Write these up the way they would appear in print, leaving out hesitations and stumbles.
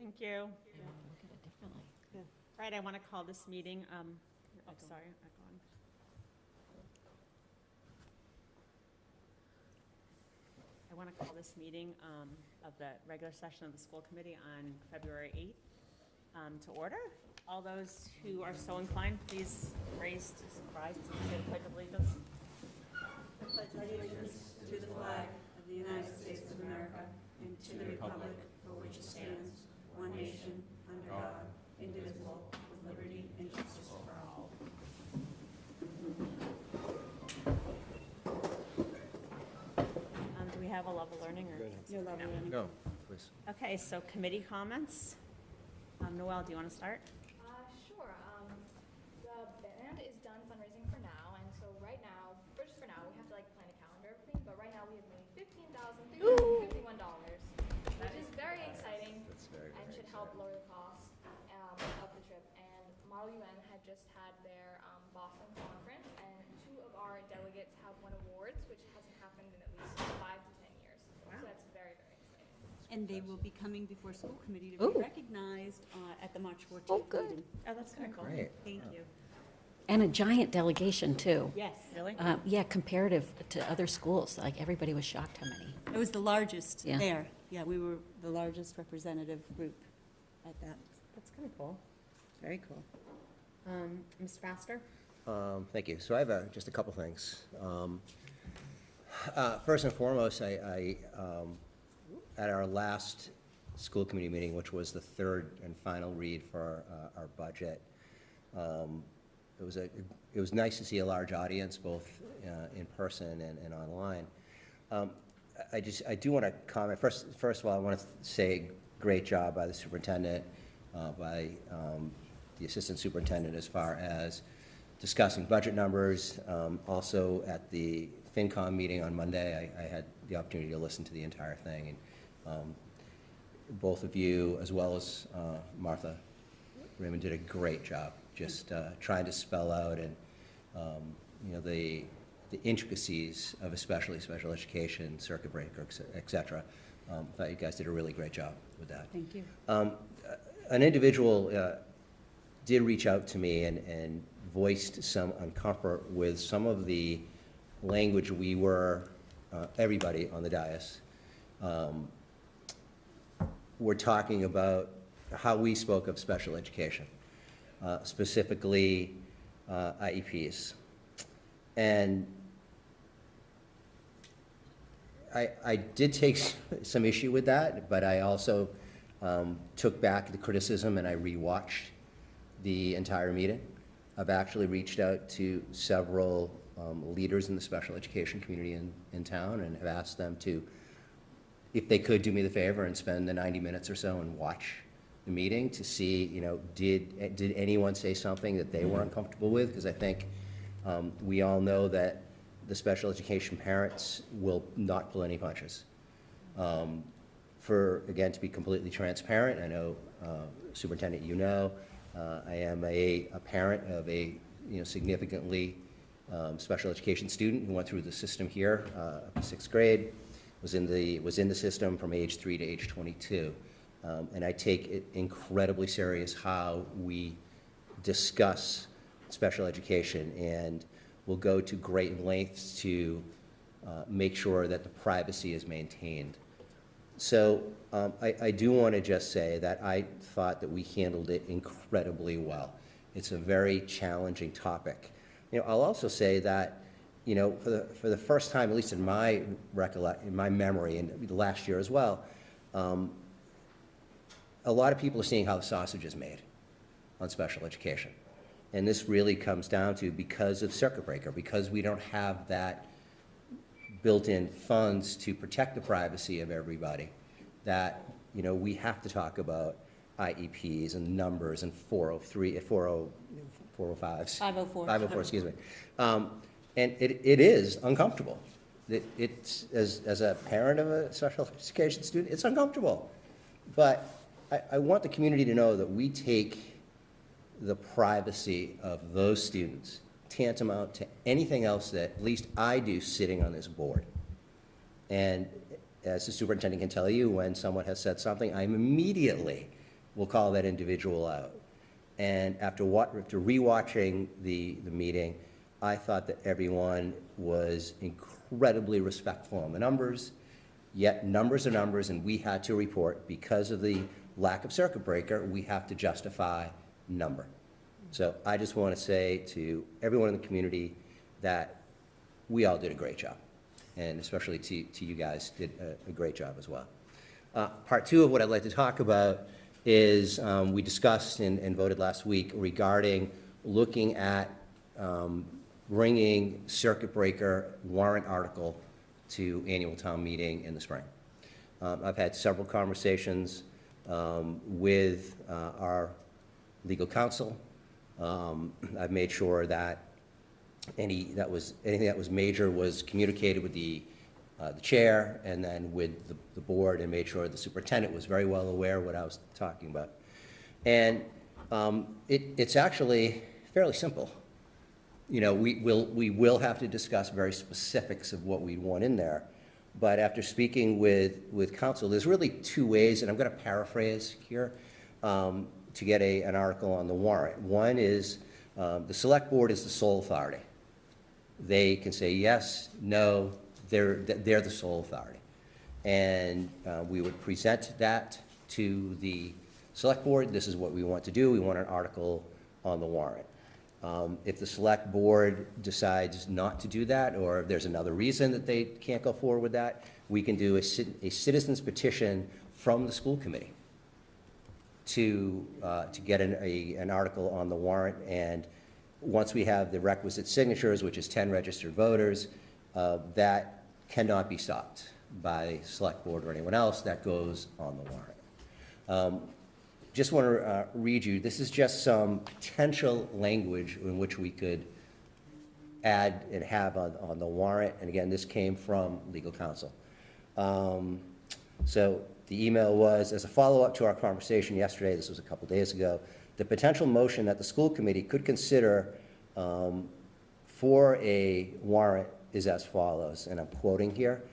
Thank you. Look at it differently. Right, I want to call this meeting, sorry, echoing. I want to call this meeting of the regular session of the school committee on February 8th to order. All those who are so inclined, please rise to say the Pledge of Allegiance. I pledge allegiance to the flag of the United States of America and to the republic for which it stands, one nation, under God, indivisible, with liberty and justice for all. Do we have a level learning or? Your level learning. Go, please. Okay, so committee comments. Noelle, do you want to start? Sure. The band is done fundraising for now, and so right now, just for now, we have to plan a calendar of everything, but right now we have made $15,351, which is very exciting. That's very, And should help lower the cost of the trip. And Model UN had just had their Boston conference, and 2 of our delegates have won awards, which hasn't happened in at least 5 to 10 years. Wow. So that's very, very exciting. And they will be coming before school committee to Ooh. be recognized at the March 14th Oh, good. meeting. Oh, that's kind of cool. Great. Thank you. And a giant delegation, too. Yes, really? Yeah, comparative to other schools. Like, everybody was shocked how many. It was the largest Yeah. there. Yeah, we were the largest representative group at that. That's kind of cool. Very cool. Mr. Foster? Thank you. So I have just a couple things. First and foremost, I at our last school committee meeting, which was the third and final read for our budget, it was nice to see a large audience, both in person and online. I do want to comment. First of all, I want to say great job by the superintendent, by the assistant superintendent as far as discussing budget numbers. Also at the FinCom meeting on Monday, I had the opportunity to listen to the entire thing. And both of you, as well as Martha Raymond, did a great job just trying to spell out and the intricacies of especially special education, circuit breaker, et cetera. I thought you guys did a really great job with that. Thank you. An individual did reach out to me and voiced some uncomfort with some of the language we were, everybody on the dais, were talking about how we spoke of special education, specifically IEPs. And I did take some issue with that, but I also took back the criticism and I rewatched the entire meeting. I've actually reached out to several leaders in the special education community in town and have asked them to, if they could do me the favor and spend the 90 minutes or so and watch the meeting to see, did anyone say something that they were uncomfortable with? Because I think we all know that the special education parents will not pull any punches. Again, to be completely transparent, I know, Superintendent, I am a parent of a significantly special education student who went through the system here, 6th grade, was in the system from age 3 to age 22. And I take it incredibly serious how we discuss special education, and will go to great lengths to make sure that the privacy is maintained. So I do want to just say that I thought that we handled it incredibly well. It's a very challenging topic. I'll also say that, for the first time, at least in my memory, and last year as well, a lot of people are seeing how the sausage is made on special education. And this really comes down to, because of circuit breaker, because we don't have that built-in funds to protect the privacy of everybody, that we have to talk about IEPs and numbers and 405s. 504, excuse me. And it is uncomfortable. It's as a parent of a special education student, it's uncomfortable. But I want the community to know that we take the privacy of those students tantamount to anything else that at least I do sitting on this board. And as the superintendent can tell you, when someone has said something, I'm immediately we'll call that individual out. And after rewatching the meeting, I thought that everyone was incredibly respectful on the numbers, yet numbers are numbers, and we had to report, because of the lack of circuit breaker, we have to justify number. So I just want to say to everyone in the community that we all did a great job, and especially to you guys did a great job as well. Part two of what I'd like to talk about is we discussed and voted last week regarding looking at bringing circuit breaker warrant article to annual town meeting in the spring. I've had several conversations with our legal counsel. I've made sure that anything that was major was communicated with the chair and then with the board, and made sure the superintendent was very well aware of what I was talking about. And it's actually fairly simple. You know, we will have to discuss very specifics of what we want in there. But after speaking with counsel, there's really two ways, and I'm going to paraphrase here, to get an article on the warrant. One is the select board is the sole authority. They can say yes, no, they're the sole authority. And we would present that to the select board. This is what we want to do. We want an article on the warrant. If the select board decides not to do that, or if there's another reason that they can't go forward with that, we can do a citizen's petition from the school committee to get an article on the warrant. And once we have the requisite signatures, which is 10 registered voters, that cannot be stopped by select board or anyone else. That goes on the warrant. Just want to read you, this is just some potential language in which we could add and have on the warrant. And again, this came from legal counsel. So the email was, as a follow-up to our conversation yesterday, this was a couple days ago, the potential motion that the school committee could consider for a warrant is as follows, and I'm quoting here.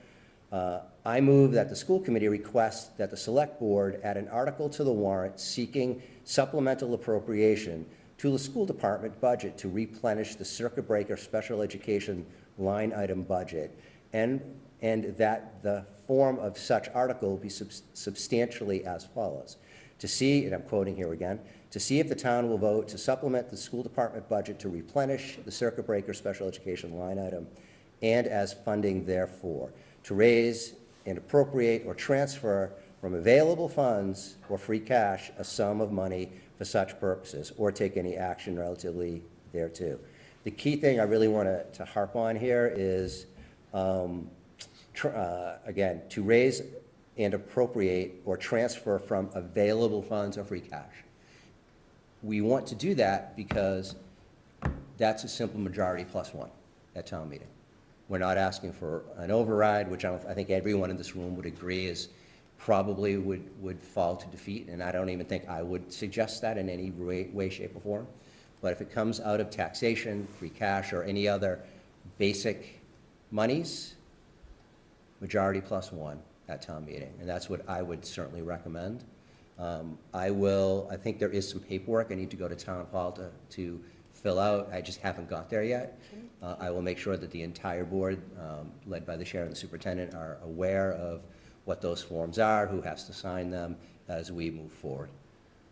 I move that the school committee request that the select board add an article to the warrant seeking supplemental appropriation to the school department budget to replenish the circuit breaker special education line item budget, and that the form of such article be substantially as follows. To see, and I'm quoting here again, to see if the town will vote to supplement the school department budget to replenish the circuit breaker special education line item and as funding therefore, to raise and appropriate or transfer from available funds or free cash a sum of money for such purposes, or take any action relatively thereto. The key thing I really want to harp on here is, again, to raise and appropriate or transfer from available funds or free cash. We want to do that because that's a simple majority plus one at town meeting. We're not asking for an override, which I think everyone in this room would agree is probably would fall to defeat, and I don't even think I would suggest that in any way, shape, or form. But if it comes out of taxation, free cash, or any other basic monies, majority plus one at town meeting, and that's what I would certainly recommend. I think there is some paperwork I need to go to town hall to fill out. I just haven't got there yet. I will make sure that the entire board, led by the chair and the superintendent, are aware of what those forms are, who has to sign them as we move forward.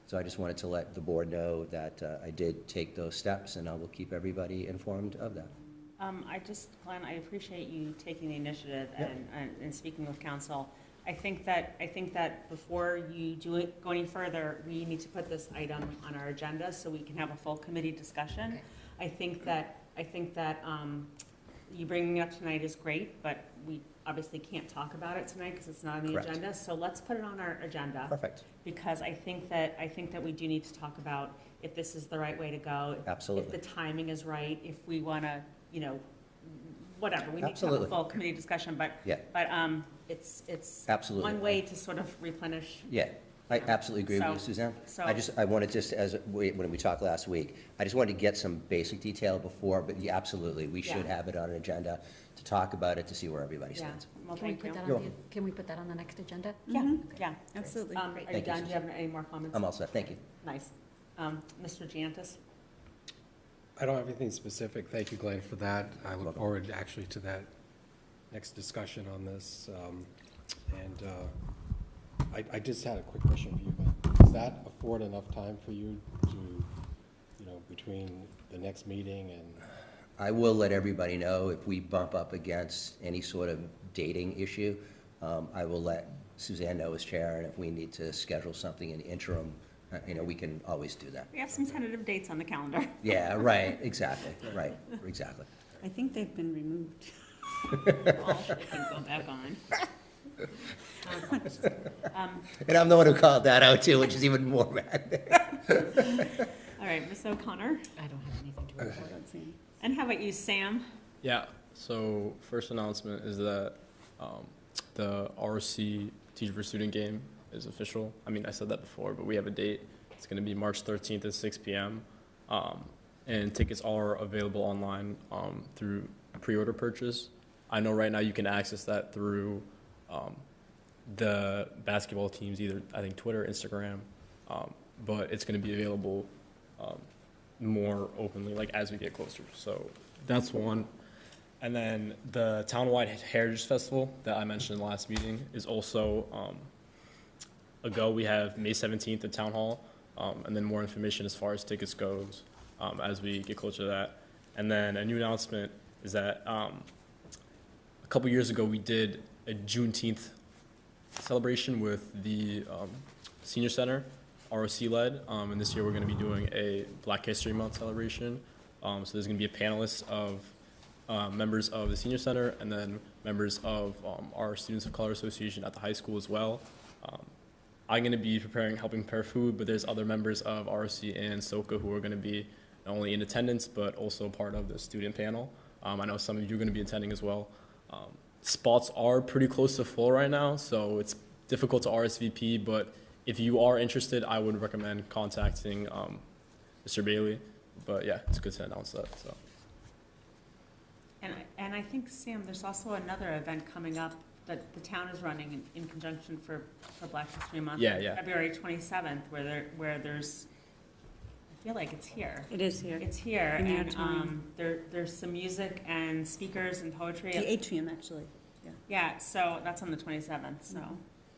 So I just wanted to let the board know that I did take those steps, and I will keep everybody informed of that. Glenn, I appreciate you taking the initiative and speaking with council. I think that before you go any further, we need to put this item on our agenda so we can have a full committee discussion. Okay. I think that you bringing it up tonight is great, but we obviously can't talk about it tonight because it's not on the Correct. agenda. So let's put it on our agenda. Perfect. Because I think that we do need to talk about if this is the right way to go. Absolutely. If the timing is right, if we want to, whatever. We need Absolutely. to have a full committee discussion, but Yeah. it's Absolutely. one way to sort of replenish. Yeah. I absolutely agree with So- you, Suzanne. so- I wanted just, when we talked last week, I just wanted to get some basic detail before, but yeah, absolutely, we should Yeah. have it on an agenda to talk about it, to see where everybody Yeah, stands. well, Can we thank you. put that You're on the, can we put that on the next agenda? Yeah, yeah. Absolutely. Are you Thank you, done? Do you have any more comments? I'm all set, thank you. Nice. Mr. Giantis? I don't have anything specific. Thank you, Glenn, for that. I look forward actually to that next discussion on this. I just had a quick question for you, but does that afford enough time for you to, between the next meeting and? I will let everybody know if we bump up against any sort of dating issue. I will let Suzanne know as chair, and if we need to schedule something in the interim, we can always do that. We have some tentative dates on the calendar. Yeah, right, exactly, right, exactly. I think they've been removed. Well, they can go back on. And I'm the one who called that out too, which is even more mad. All right, Ms. O'Connor? I don't have anything to report. And how about you, Sam? Yeah, so first announcement is that the ROC Teacher for Student game is official. I mean, I said that before, but we have a date. It's going to be March 13th at 6 p.m. And tickets are available online through pre-order purchase. I know right now you can access that through the basketball teams, either, I think, Twitter, Instagram, but it's going to be available more openly, like, as we get closer. So that's one. And then the Townwide Heritage Festival that I mentioned in the last meeting is also a go. We have May 17th at Town Hall, and then more information as far as tickets goes as we get closer to that. And then a new announcement is that a couple years ago we did a Juneteenth celebration with the Senior Center, ROC-led, and this year we're going to be doing a Black History Month celebration. So there's going to be a panelist of members of the Senior Center and then members of our Students of Color Association at the high school as well. I'm going to be helping prepare food, but there's other members of ROC and SOCA who are going to be not only in attendance, but also part of the student panel. I know some of you are going to be attending as well. Spots are pretty close to full right now, so it's difficult to RSVP, but if you are interested, I would recommend contacting Mr. Bailey. But yeah, it's good to announce that. So. And I think, Sam, there's also another event coming up that the town is running in conjunction for Black History Month. Yeah, yeah. February 27th, where there's, I feel like it's here. It is here. It's here, In the and auditorium. there's some music and speakers and poetry. The atrium, actually. Yeah, so that's on the 27th, so.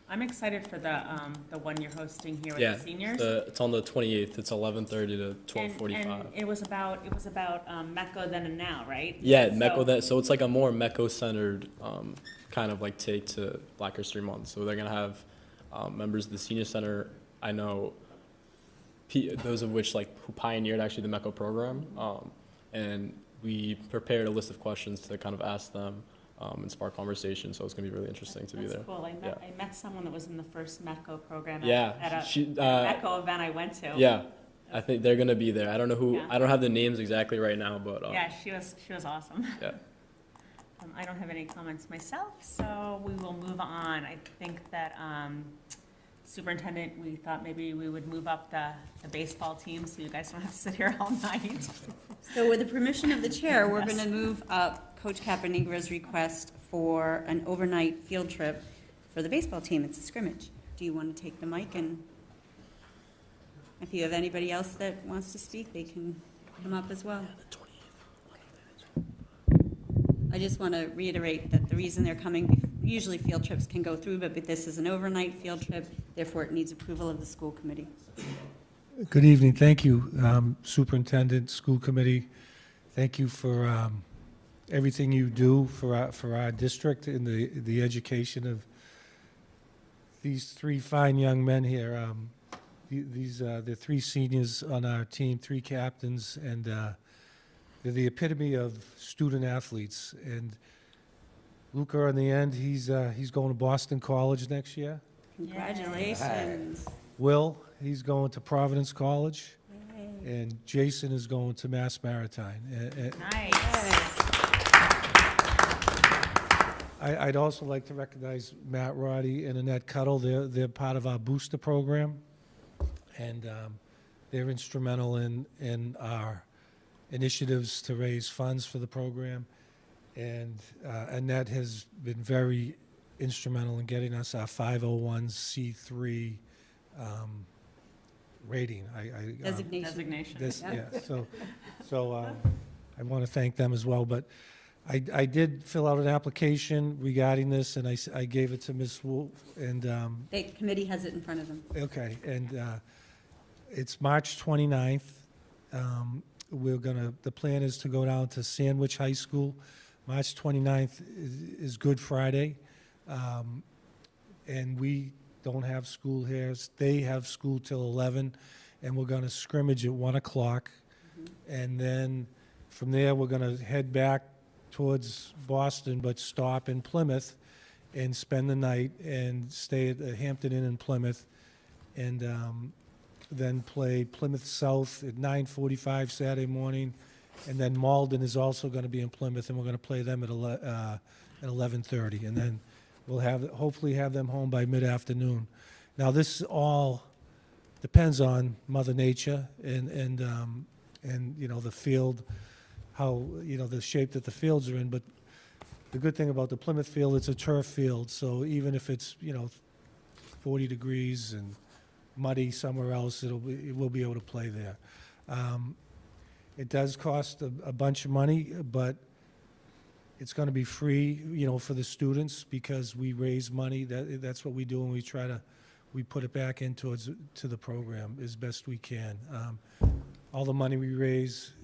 I'm excited for the one you're hosting here with Yeah, the seniors. it's on the 28th. It's 11:30 to 12:45. And it was about Mecco Then and Now, right? Yeah, So- Mecco. So it's like a more Mecco-centered kind of like take to Black History Month. So they're gonna have members of the Senior Center. I know those of which who pioneered actually the Mecco program, and we prepared a list of questions to kind of ask them and spark conversation. So it's gonna be really interesting to be there. That's cool. I met someone that was in the first MECO program Yeah, at a she, MECO event I went to. yeah, I think they're gonna be there. I don't know who. Yeah. I don't have the names exactly right now, but Yeah, she was awesome. yeah. I don't have any comments myself, so we will move on. I think that Superintendent, we thought maybe we would move up the baseball team so you guys don't have to sit here all night. So with the permission of the chair, we're Yes. going to move up Coach Capernigra's request for an overnight field trip for the baseball team. It's a scrimmage. Do you want to take the mic? And if you have anybody else that wants to speak, they can come up as well. I just want to reiterate that the reason they're coming, usually field trips can go through, but this is an overnight field trip, therefore it needs approval of the school committee. Good evening. Thank you, Superintendent, School Committee. Thank you for everything you do for our district in the education of these three fine young men here. These are the three seniors on our team, three captains, and they're the epitome of student athletes. And Luca, in the end, he's going to Boston College next year. Congratulations. Will, he's going to Providence College. Yay. And Jason is going to Mass Maritime. Nice. I'd also like to recognize Matt Roddy and Annette Cuddle. They're part of our booster program, and they're instrumental in our initiatives to raise funds for the program. And Annette has been very instrumental in getting us our 501c3 rating. Designation. So I want to thank them as well. But I did fill out an application regarding this, and I gave it to Ms. Wolf, and The committee has it in front of them. okay, and it's March 29th. The plan is to go down to Sandwich High School. March 29th is Good Friday, and we don't have school here. They have school till 11, and we're going to scrimmage at 1 o'clock. And then from there, we're going to head back towards Boston, but stop in Plymouth and spend the night and stay at the Hampton Inn in Plymouth, and then play Plymouth South at 9:45 Saturday morning. And then Malden is also going to be in Plymouth, and we're going to play them at 11:30. And then we'll hopefully have them home by mid-afternoon. Now, this all depends on Mother Nature and the field, how, the shape that the fields are in. But the good thing about the Plymouth field, it's a turf field, so even if it's, 40 degrees and muddy somewhere else, we'll be able to play there. It does cost a bunch of money, but it's going to be free, for the students, because we raise money. That's what we do, and we put it back into the program as best we can. All the money we raise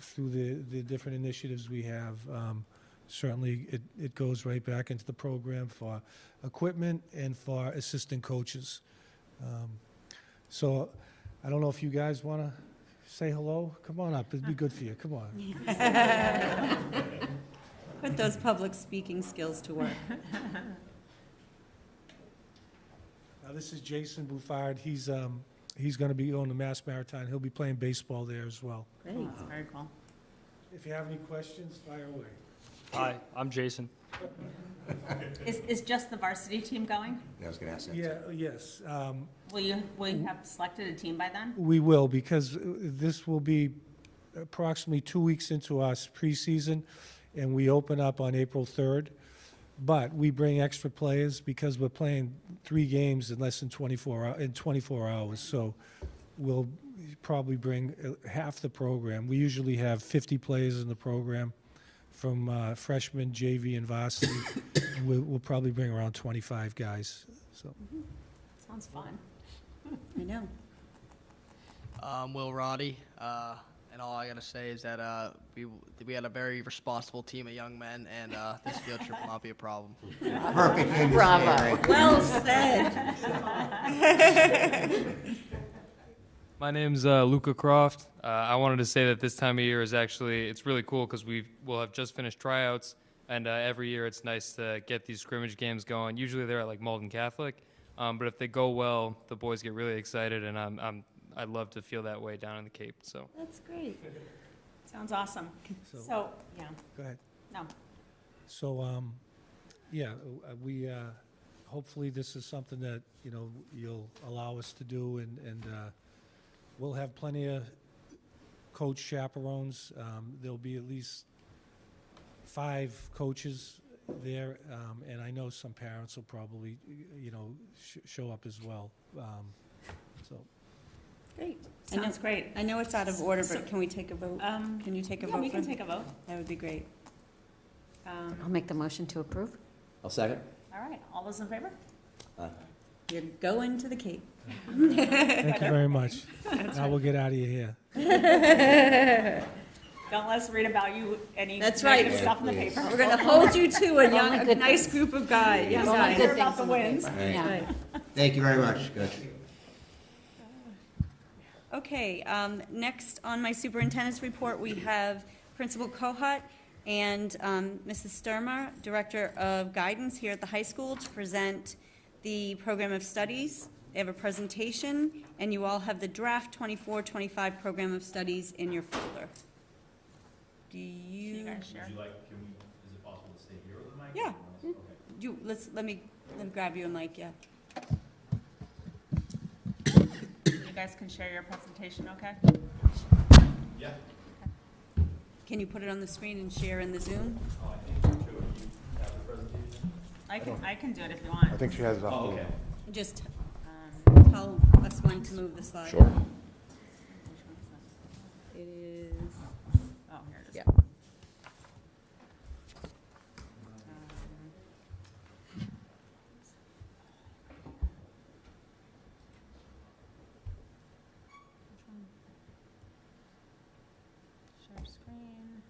through the different initiatives we have, certainly it goes right back into the program for equipment and for assistant coaches. So I don't know if you guys want to say hello. Come on up. It'd be good for you. Come on. Put those public speaking skills to work. Now, this is Jason Bouffard. He's going to be on the Mass Maritime. He'll be playing baseball there as well. Great. That's very cool. If you have any questions, fire away. Hi, I'm Jason. Is just the varsity team going? I was going to ask that. Yeah, yes. Will you have selected a team by then? We will, because this will be approximately 2 weeks into our preseason, and we open up on April 3rd. But we bring extra players because we're playing 3 games in less than 24 hours. So we'll probably bring half the program. We usually have 50 players in the program, from freshman, JV, and varsity. And we'll probably bring around 25 guys. So. Sounds fun. I know. Will Roddy, and all I gotta say is that we had a very responsible team of young men, and this field trip will not be a problem. Perfect thing to say, Bravo. right? Well said. My name's Luca Croft. I wanted to say that this time of year it's really cool because we'll have just finished tryouts, and every year it's nice to get these scrimmage games going. Usually they're at Malden Catholic, but if they go well, the boys get really excited, and I'd love to feel that way down in the Cape. So That's great. Sounds awesome. So, yeah, Go ahead. no. So, we, hopefully this is something that, you'll allow us to do, and we'll have plenty of coach chaperones. There'll be at least 5 coaches there, and I know some parents will probably, show up as well. So, Great. Sounds great. I know it's out of order, but can we take a vote? Can you take a vote? Yeah, we can for- take a vote. That would be great. I'll make the motion to approve. I'll second. All right, all those in favor? You're going to the Cape. thank you very much. Now we'll get out of your hair. Don't let us read about you any That's right. negative stuff in the paper. We're going to hold you to Only a good nice things. group of guys. Yes, Only I good hear about things the in the wins. paper. Right. Yeah. Right. Thank you very much. Good. Okay, next on my superintendent's report, we have Principal Kohut and Mrs. Sturma, Director of Guidance here at the high school, to present the program of studies. They have a presentation, and you all have the draft 24-25 program of studies in your folder. Do You you? guys share? Is it possible to stay here with the mic? Yeah. Okay. let me grab you a mic, yeah. You guys can share your presentation, okay? Yeah. Can you put it on the screen and share in the Zoom? Oh, I think you have the presentation. I can do it if you want. I think she has it Oh, up. okay. Just tell us when to move the slide. Sure. It is, Oh, here it is. yeah. Share screen.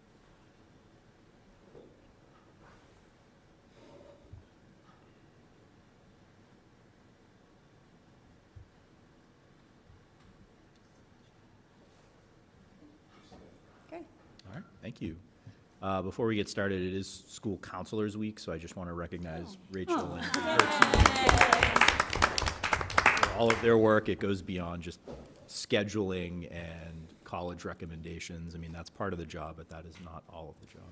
Okay. All right, thank you. Before we get started, it is School Counselors Week, so I just want to recognize Rachel and her team for all of their work. It goes beyond just scheduling and college recommendations. I mean, that's part of the job, but that is not all of the job.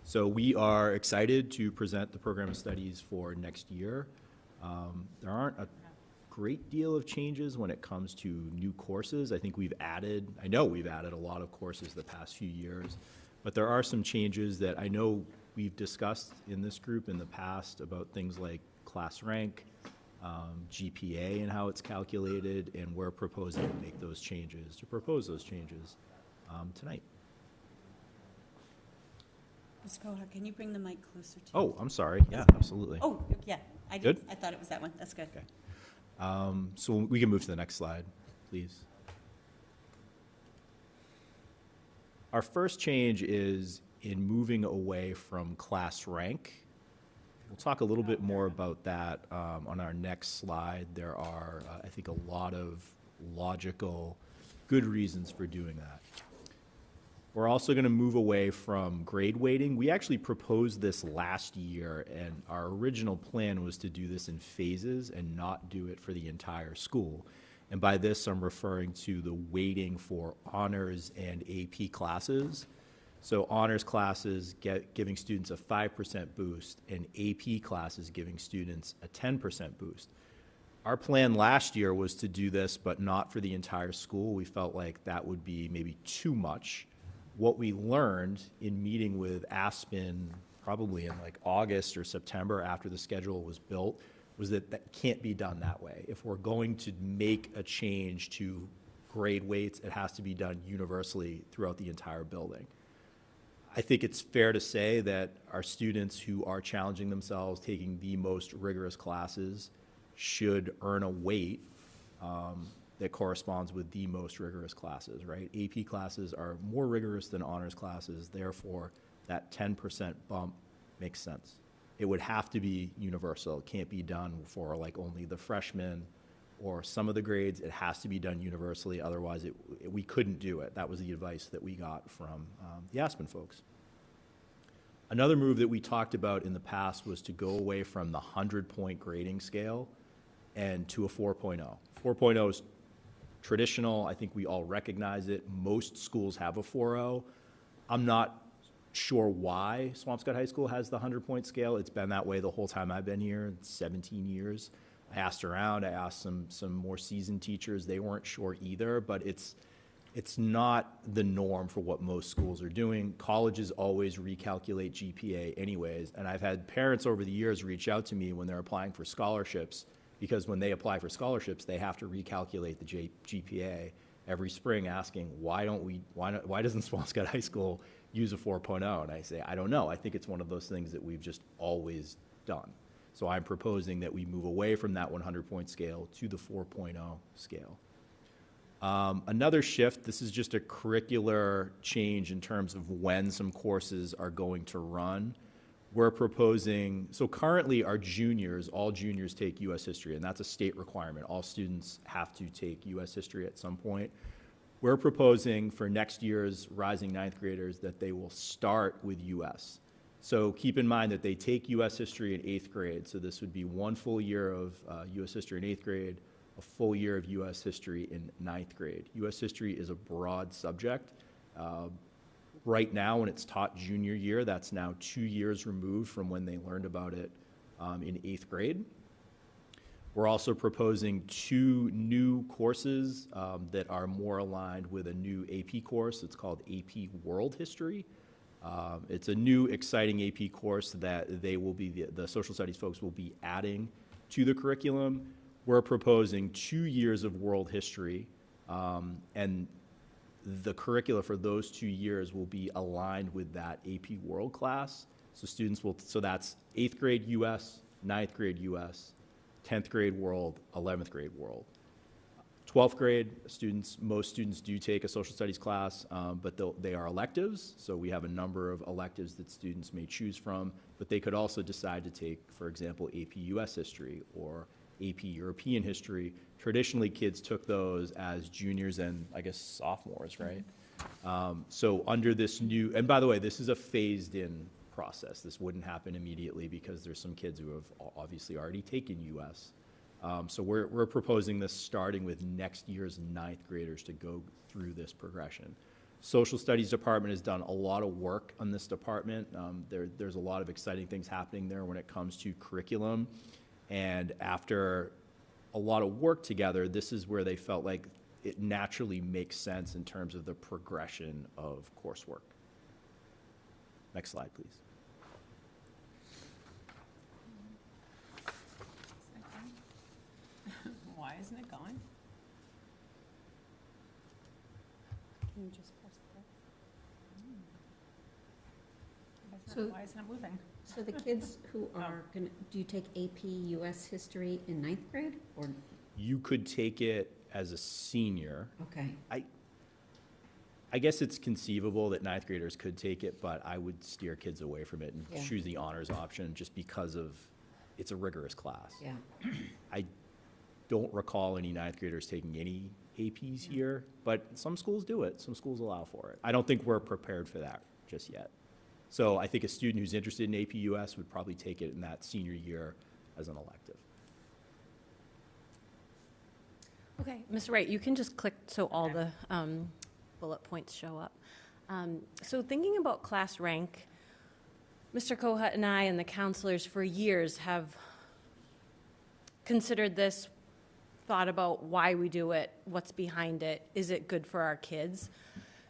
So we are excited to present the program of studies for next year. There aren't a great deal of changes when it comes to new courses. I think I know we've added a lot of courses the past few years, but there are some changes that I know we've discussed in this group in the past about things like class rank, GPA and how it's calculated, and we're proposing to make those changes, tonight. Mr. Kohut, can you bring the mic closer to you? Oh, I'm sorry. Yeah, absolutely. Oh, yeah, I Good? did, I thought it was that one, that's good. Okay. So we can move to the next slide, please. Our first change is in moving away from class rank. We'll talk a little bit more about that on our next slide. There are, I think, a lot of logical, good reasons for doing that. We're also going to move away from grade weighting. We actually proposed this last year, and our original plan was to do this in phases and not do it for the entire school. And by this, I'm referring to the weighting for honors and AP classes. So honors classes giving students a 5% boost, and AP classes giving students a 10% boost. Our plan last year was to do this, but not for the entire school. We felt like that would be maybe too much. What we learned in meeting with Aspen, probably in like August or September after the schedule was built, was that that can't be done that way. If we're going to make a change to grade weights, it has to be done universally throughout the entire building. I think it's fair to say that our students who are challenging themselves, taking the most rigorous classes, should earn a weight that corresponds with the most rigorous classes, right? AP classes are more rigorous than honors classes, therefore that 10% bump makes sense. It would have to be universal. It can't be done for like only the freshmen or some of the grades. It has to be done universally, otherwise we couldn't do it. That was the advice that we got from the Aspen folks. Another move that we talked about in the past was to go away from the 100-point grading scale and to a 4.0. 4.0 is traditional. I think we all recognize it. Most schools have a 4.0. I'm not sure why Swampscott High School has the 100-point scale. It's been that way the whole time I've been here, 17 years. I asked around. I asked some more seasoned teachers. They weren't sure either, but it's not the norm for what most schools are doing. Colleges always recalculate GPA anyways, and I've had parents over the years reach out to me when they're applying for scholarships, because when they apply for scholarships, they have to recalculate the GPA every spring, asking, why doesn't Swampscott High School use a 4.0? And I say, I don't know. I think it's one of those things that we've just always done. So I'm proposing that we move away from that 100-point scale to the 4.0 scale. Another shift, this is just a curricular change in terms of when some courses are going to run. We're proposing, so currently our juniors, all juniors take U.S. history, and that's a state requirement. All students have to take U.S. history at some point. We're proposing for next year's rising ninth graders that they will start with U.S. So keep in mind that they take U.S. history in 8th grade, so this would be one full year of U.S. history in 8th grade, a full year of U.S. history in 9th grade. U.S. history is a broad subject. Right now, when it's taught junior year, that's now 2 years removed from when they learned about it in 8th grade. We're also proposing 2 new courses that are more aligned with a new AP course. It's called AP World History. It's a new, exciting AP course that the social studies folks will be adding to the curriculum. We're proposing 2 years of world history, and the curricula for those 2 years will be aligned with that AP World class. So that's 8th grade US, 9th grade US, 10th grade world, 11th grade world. 12th grade most students do take a social studies class, but they are electives. So we have a number of electives that students may choose from, but they could also decide to take, for example, AP US history or AP European history. Traditionally, kids took those as juniors and I guess sophomores, right? So under this new, and by the way, this is a phased in process. This wouldn't happen immediately because there's some kids who have obviously already taken US. So we're proposing this starting with next year's 9th graders to go through this progression. Social Studies Department has done a lot of work on this department. There's a lot of exciting things happening there when it comes to curriculum. And after a lot of work together, this is where they felt like it naturally makes sense in terms of the progression of coursework. Next slide, please. Why isn't it going? Can you just press So- why isn't it moving? So the kids who are going to, do you take AP US history in 9th grade or, You could take it as a senior. okay. I guess it's conceivable that 9th graders could take it, but I would steer kids away from it and Yeah. choose the honors option just because of it's a rigorous class. Yeah. I don't recall any 9th graders taking any APs here, but some schools do it. Some schools allow for it. I don't think we're prepared for that just yet. So I think a student who's interested in AP US would probably take it in that senior year as an elective. Okay, Ms. Wright, you can just click so all the bullet points show up. So thinking about class rank, Mr. Kohut and I and the counselors for years have considered this, thought about why we do it, what's behind it, is it good for our kids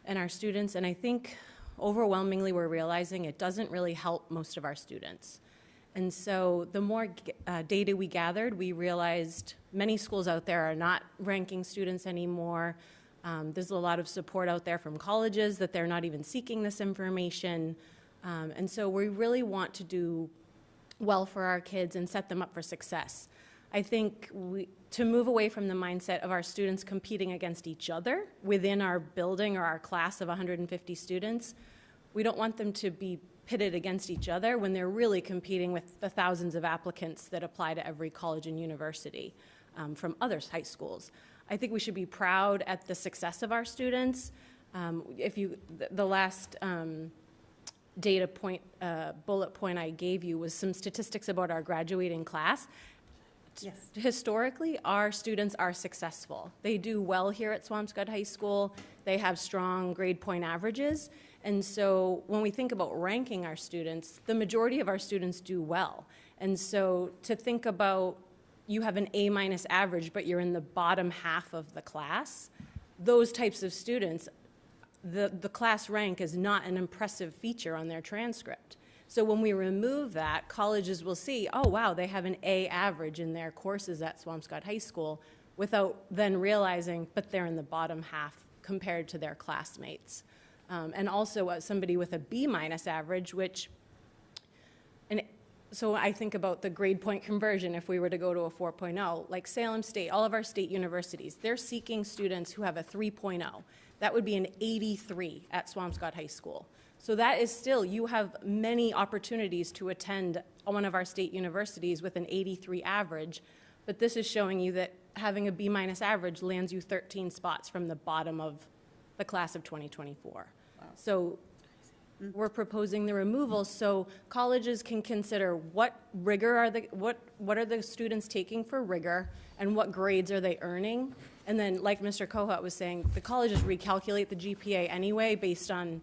and our students? And I think overwhelmingly we're realizing it doesn't really help most of our students. And so the more data we gathered, we realized many schools out there are not ranking students anymore. There's a lot of support out there from colleges that they're not even seeking this information. And so we really want to do well for our kids and set them up for success. I think to move away from the mindset of our students competing against each other within our building or our class of 150 students, we don't want them to be pitted against each other when they're really competing with the thousands of applicants that apply to every college and university from other high schools. I think we should be proud at the success of our students. The last data point, bullet point I gave you was some statistics about our graduating class. Yes. Historically, our students are successful. They do well here at Swampscott High School. They have strong grade point averages. And so when we think about ranking our students, the majority of our students do well. And so to think about you have an A- average, but you're in the bottom half of the class, those types of students, the class rank is not an impressive feature on their transcript. So when we remove that, colleges will see, oh, wow, they have an A average in their courses at Swampscott High School, without then realizing, but they're in the bottom half compared to their classmates. And also somebody with a B- average, so I think about the grade point conversion if we were to go to a 4.0, like Salem State, all of our state universities, they're seeking students who have a 3.0. That would be an 83 at Swampscott High School. So that is still, you have many opportunities to attend one of our state universities with an 83 average, but this is showing you that having a B- average lands you 13 spots from the bottom of the class of 2024. Wow. So we're proposing the removal so colleges can consider what rigor are what are the students taking for rigor and what grades are they earning. And then, like Mr. Kohut was saying, the colleges recalculate the GPA anyway based on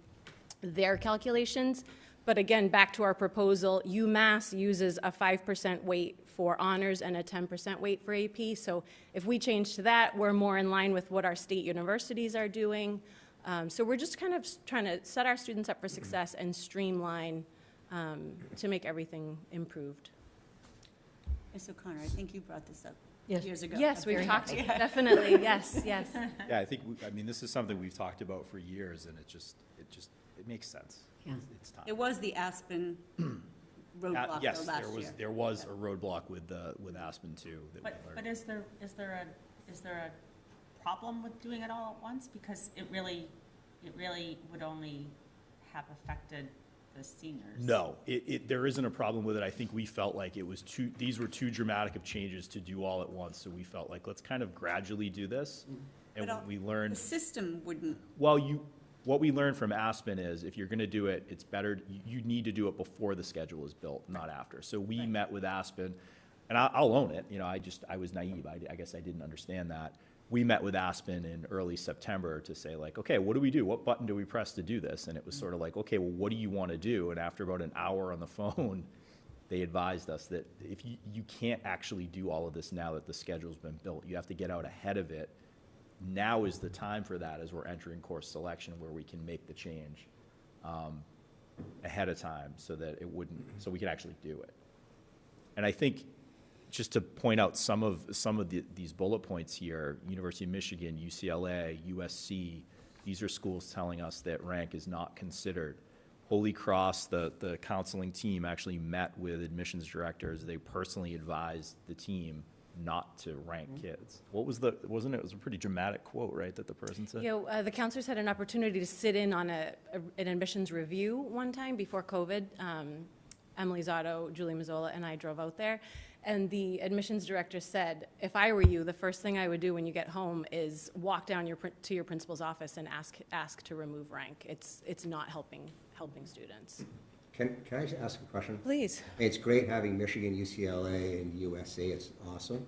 their calculations, But again, back to our proposal, UMass uses a 5% weight for honors and a 10% weight for AP. So if we change to that, we're more in line with what our state universities are doing. So we're just kind of trying to set our students up for success and streamline to make everything improved. Ms. O'Connor, I think you brought this up years ago. Yes, I'm we've very talked, happy. definitely, yes, yes. Yeah, I think, I mean, this is something we've talked about for years, and it makes sense. Yeah. It's time. It was the Aspen roadblock though Yes, last year. there was a roadblock with Aspen too. that we But learned. is there a problem with doing it all at once? Because it really would only have affected the seniors. No, there isn't a problem with it. I think we felt like these were too dramatic of changes to do all at once, so we felt like, let's kind of gradually do this. And But we learned. The system wouldn't, Well, what we learned from Aspen is if you're going to do it, it's better, you need to do it before the schedule is built, not after. So we met with Aspen, and I'll own it, I was naive, I guess I didn't understand that. We met with Aspen in early September to say like, okay, what do we do? What button do we press to do this? And it was sort of like, okay, well, what do you want to do? And after about an hour on the phone, they advised us that if you can't actually do all of this now that the schedule's been built, you have to get out ahead of it. Now is the time for that as we're entering course selection where we can make the change ahead of time so we can actually do it. And I think just to point out some of these bullet points here, University of Michigan, UCLA, USC, these are schools telling us that rank is not considered. Holy Cross, the counseling team actually met with admissions directors. They personally advised the team not to rank kids. Wasn't it was a pretty dramatic quote, right, that the person said? Yeah, the counselors had an opportunity to sit in on an admissions review one time before COVID. Emily Zotto, Julie Mazzola, and I drove out there. And the admissions director said, if I were you, the first thing I would do when you get home is walk down to your principal's office and ask to remove rank. It's not helping students. Can I just ask a question? Please. It's great having Michigan, UCLA, and USC. It's awesome.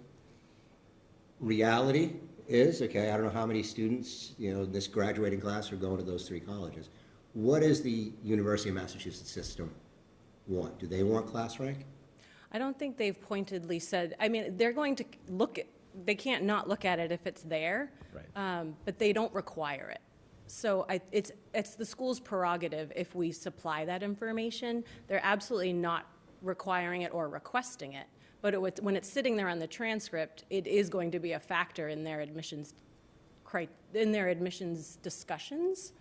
Reality is, okay, I don't know how many students, this graduating class are going to those three colleges. What does the University of Massachusetts system want? Do they want class rank? I don't think they've pointedly said, they're going to they can't not look at it if it's there, Right. But they don't require it. So it's the school's prerogative if we supply that information. They're absolutely not requiring it or requesting it. But when it's sitting there on the transcript, it is going to be a factor in their admissions discussions.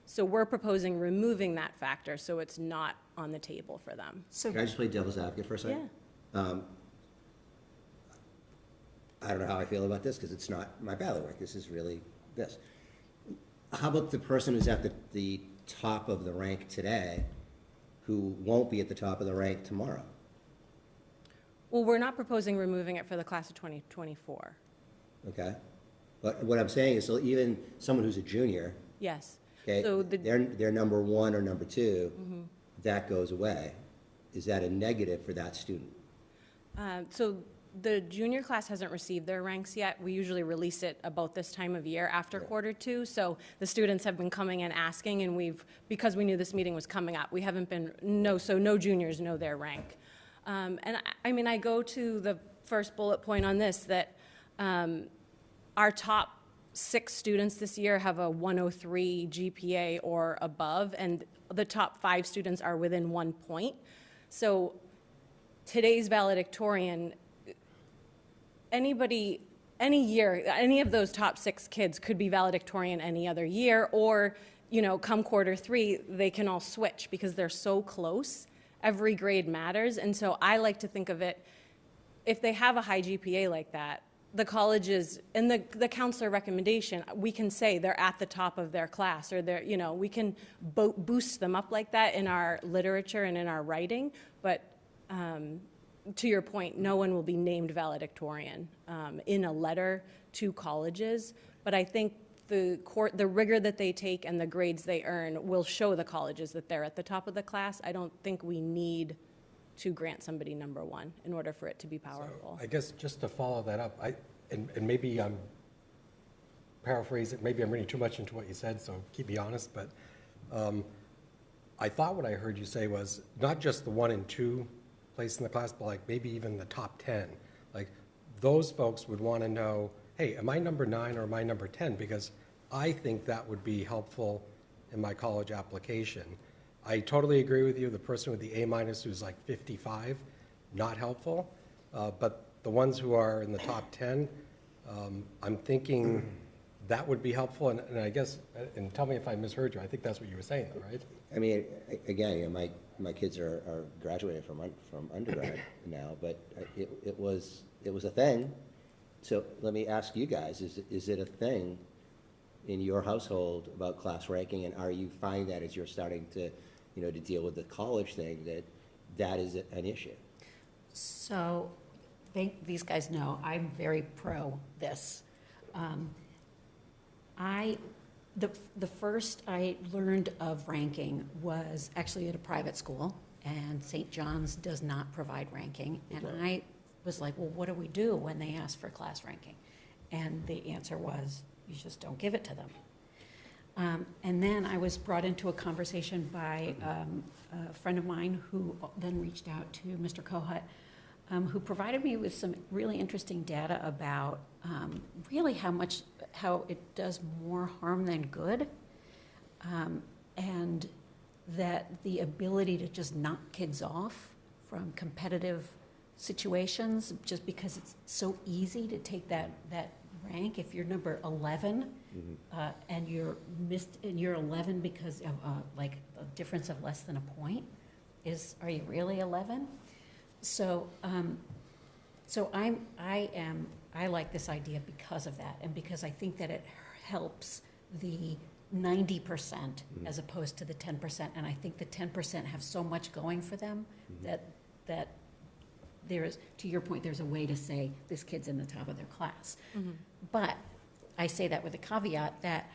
So we're proposing removing that factor so it's not on the table for them. so Can I just play devil's advocate for a second? Yeah. I don't know how I feel about this because it's not my bailiwick. This is really this. How about the person who's at the top of the rank today who won't be at the top of the rank tomorrow? Well, we're not proposing removing it for the class of 2024. Okay? But what I'm saying is, so even someone who's a junior, Yes. okay, So they're number one or number two, that goes away. Is that a negative for that student? So the junior class hasn't received their ranks yet. We usually release it about this time of year after quarter two. So the students have been coming and asking, and because we knew this meeting was coming up, we haven't been, no juniors know their rank. And I go to the first bullet point on this, that our top 6 students this year have a 103 GPA or above, and the top 5 students are within 1 point. So today's valedictorian, any year, any of those top 6 kids could be valedictorian any other year, or, come quarter 3, they can all switch because they're so close. Every grade matters. And so I like to think of it, if they have a high GPA like that, the colleges, and the counselor recommendation, we can say they're at the top of their class, or we can boost them up like that in our literature and in our writing. But to your point, no one will be named valedictorian in a letter to colleges. But I think the rigor that they take and the grades they earn will show the colleges that they're at the top of the class. I don't think we need to grant somebody number 1 in order for it to be powerful. So I guess just to follow that up, and maybe I'm paraphrasing, maybe I'm reading too much into what you said, so keep me honest, but I thought what I heard you say was not just the 1 and 2 place in the class, but like maybe even the top 10. Like those folks would want to know, hey, am I number 9 or am I number 10? Because I think that would be helpful in my college application. I totally agree with you. The person with the A- who's like 55, not helpful. But the ones who are in the top 10, I'm thinking that would be helpful. And I guess, and tell me if I misheard you, I think that's what you were saying, though, right? I mean, again, you know, my kids are graduating from undergrad now, but it was a thing. So let me ask you guys, is it a thing in your household about class ranking, and are you finding that as you're starting to, you know, to deal with the college thing, that is an issue? So, these guys know I'm very pro this. The first I learned of ranking was actually at a private school, and St. John's does not provide ranking. And I was like, well, what do we do when they ask for class ranking? And the answer was, you just don't give it to them. And then I was brought into a conversation by a friend of mine who then reached out to Mr. Kohut, who provided me with some really interesting data about really how it does more harm than good, and that the ability to just knock kids off from competitive situations just because it's so easy to take that rank. If you're number 11 and you're 11 because of like a difference of less than a point, are you really 11? So I like this idea because of that, and because I think that it helps the 90% as opposed to the 10%, and I think the 10% have so much going for them that there is, to your point, there's a way to say this kid's in the top of their class. But I say that with a caveat that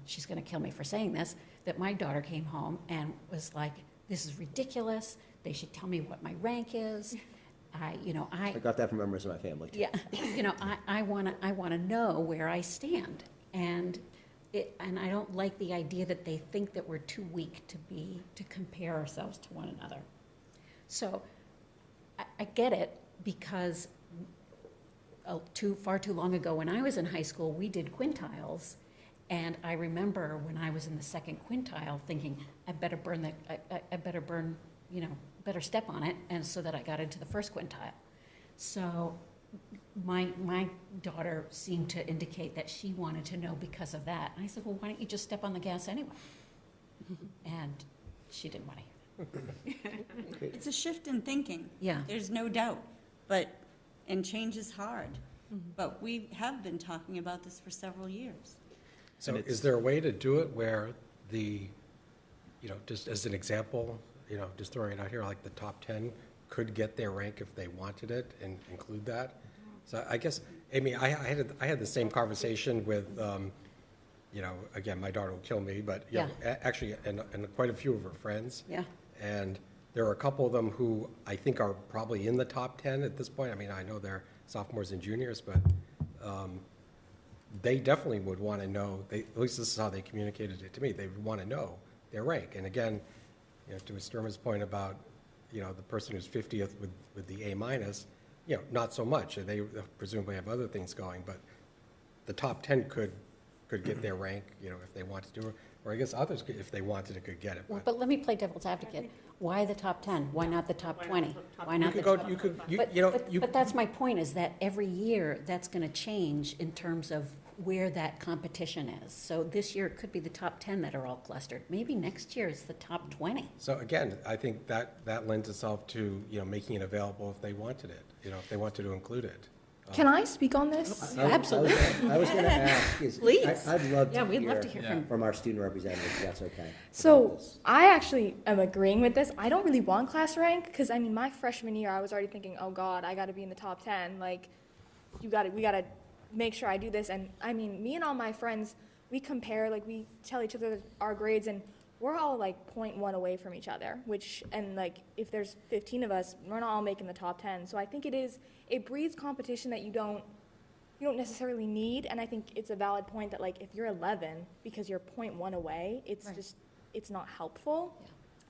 she's going to kill me for saying this, that my daughter came home and was like, this is ridiculous. They should tell me what my rank is. I got that from members of my family, too. Yeah, I want to know where I stand, and I don't like the idea that they think that we're too weak to compare ourselves to one another. So I get it, because far too long ago when I was in high school, we did quintiles, and I remember when I was in the second quintile thinking, I better step on it, and so that I got into the first quintile. So my daughter seemed to indicate that she wanted to know because of that. And I said, well, why don't you just step on the gas anyway? And she didn't want to hear that. It's a shift in thinking. Yeah. There's no doubt. And change is hard. But we have been talking about this for several years. So is there a way to do it where just as an example, just throwing it out here, like the top 10 could get their rank if they wanted it and include that? So I guess, Amy, I had the same conversation with, again, my daughter will kill me, but actually, and quite a few of her friends. Yeah. And there are a couple of them who I think are probably in the top 10 at this point. I mean, I know they're sophomores and juniors, but they definitely would want to know, at least this is how they communicated it to me, they would want to know their rank. And again, to Sturma's point about, the person who's 50th with the A-, not so much. They presumably have other things going, but the top 10 could get their rank, if they wanted to, or I guess others, if they wanted to, could get it. Well, but let me play devil's advocate. Why the top 10? Why not the top 20? Why not the top? But that's my point, is that every year that's going to change in terms of where that competition is. So this year it could be the top 10 that are all clustered. Maybe next year it's the top 20. So again, I think that lends itself to, making it available if they wanted it, if they wanted to include it. Can I speak on this? Absolutely. I was going to ask, Please. I'd love to we'd love to hear from our student representatives, if that's okay. So I actually am agreeing with this. I don't really want class rank because, my freshman year, I was already thinking, oh God, I got to be in the top 10. Like, we got to make sure I do this. And me and all my friends, we compare, like we tell each other our grades, and we're all like 0.1 away from each other, if there's 15 of us, we're not all making the top 10. So I think it breeds competition that you don't necessarily need. And I think it's a valid point that, like, if you're 11 because you're 0.1 away, it's not helpful.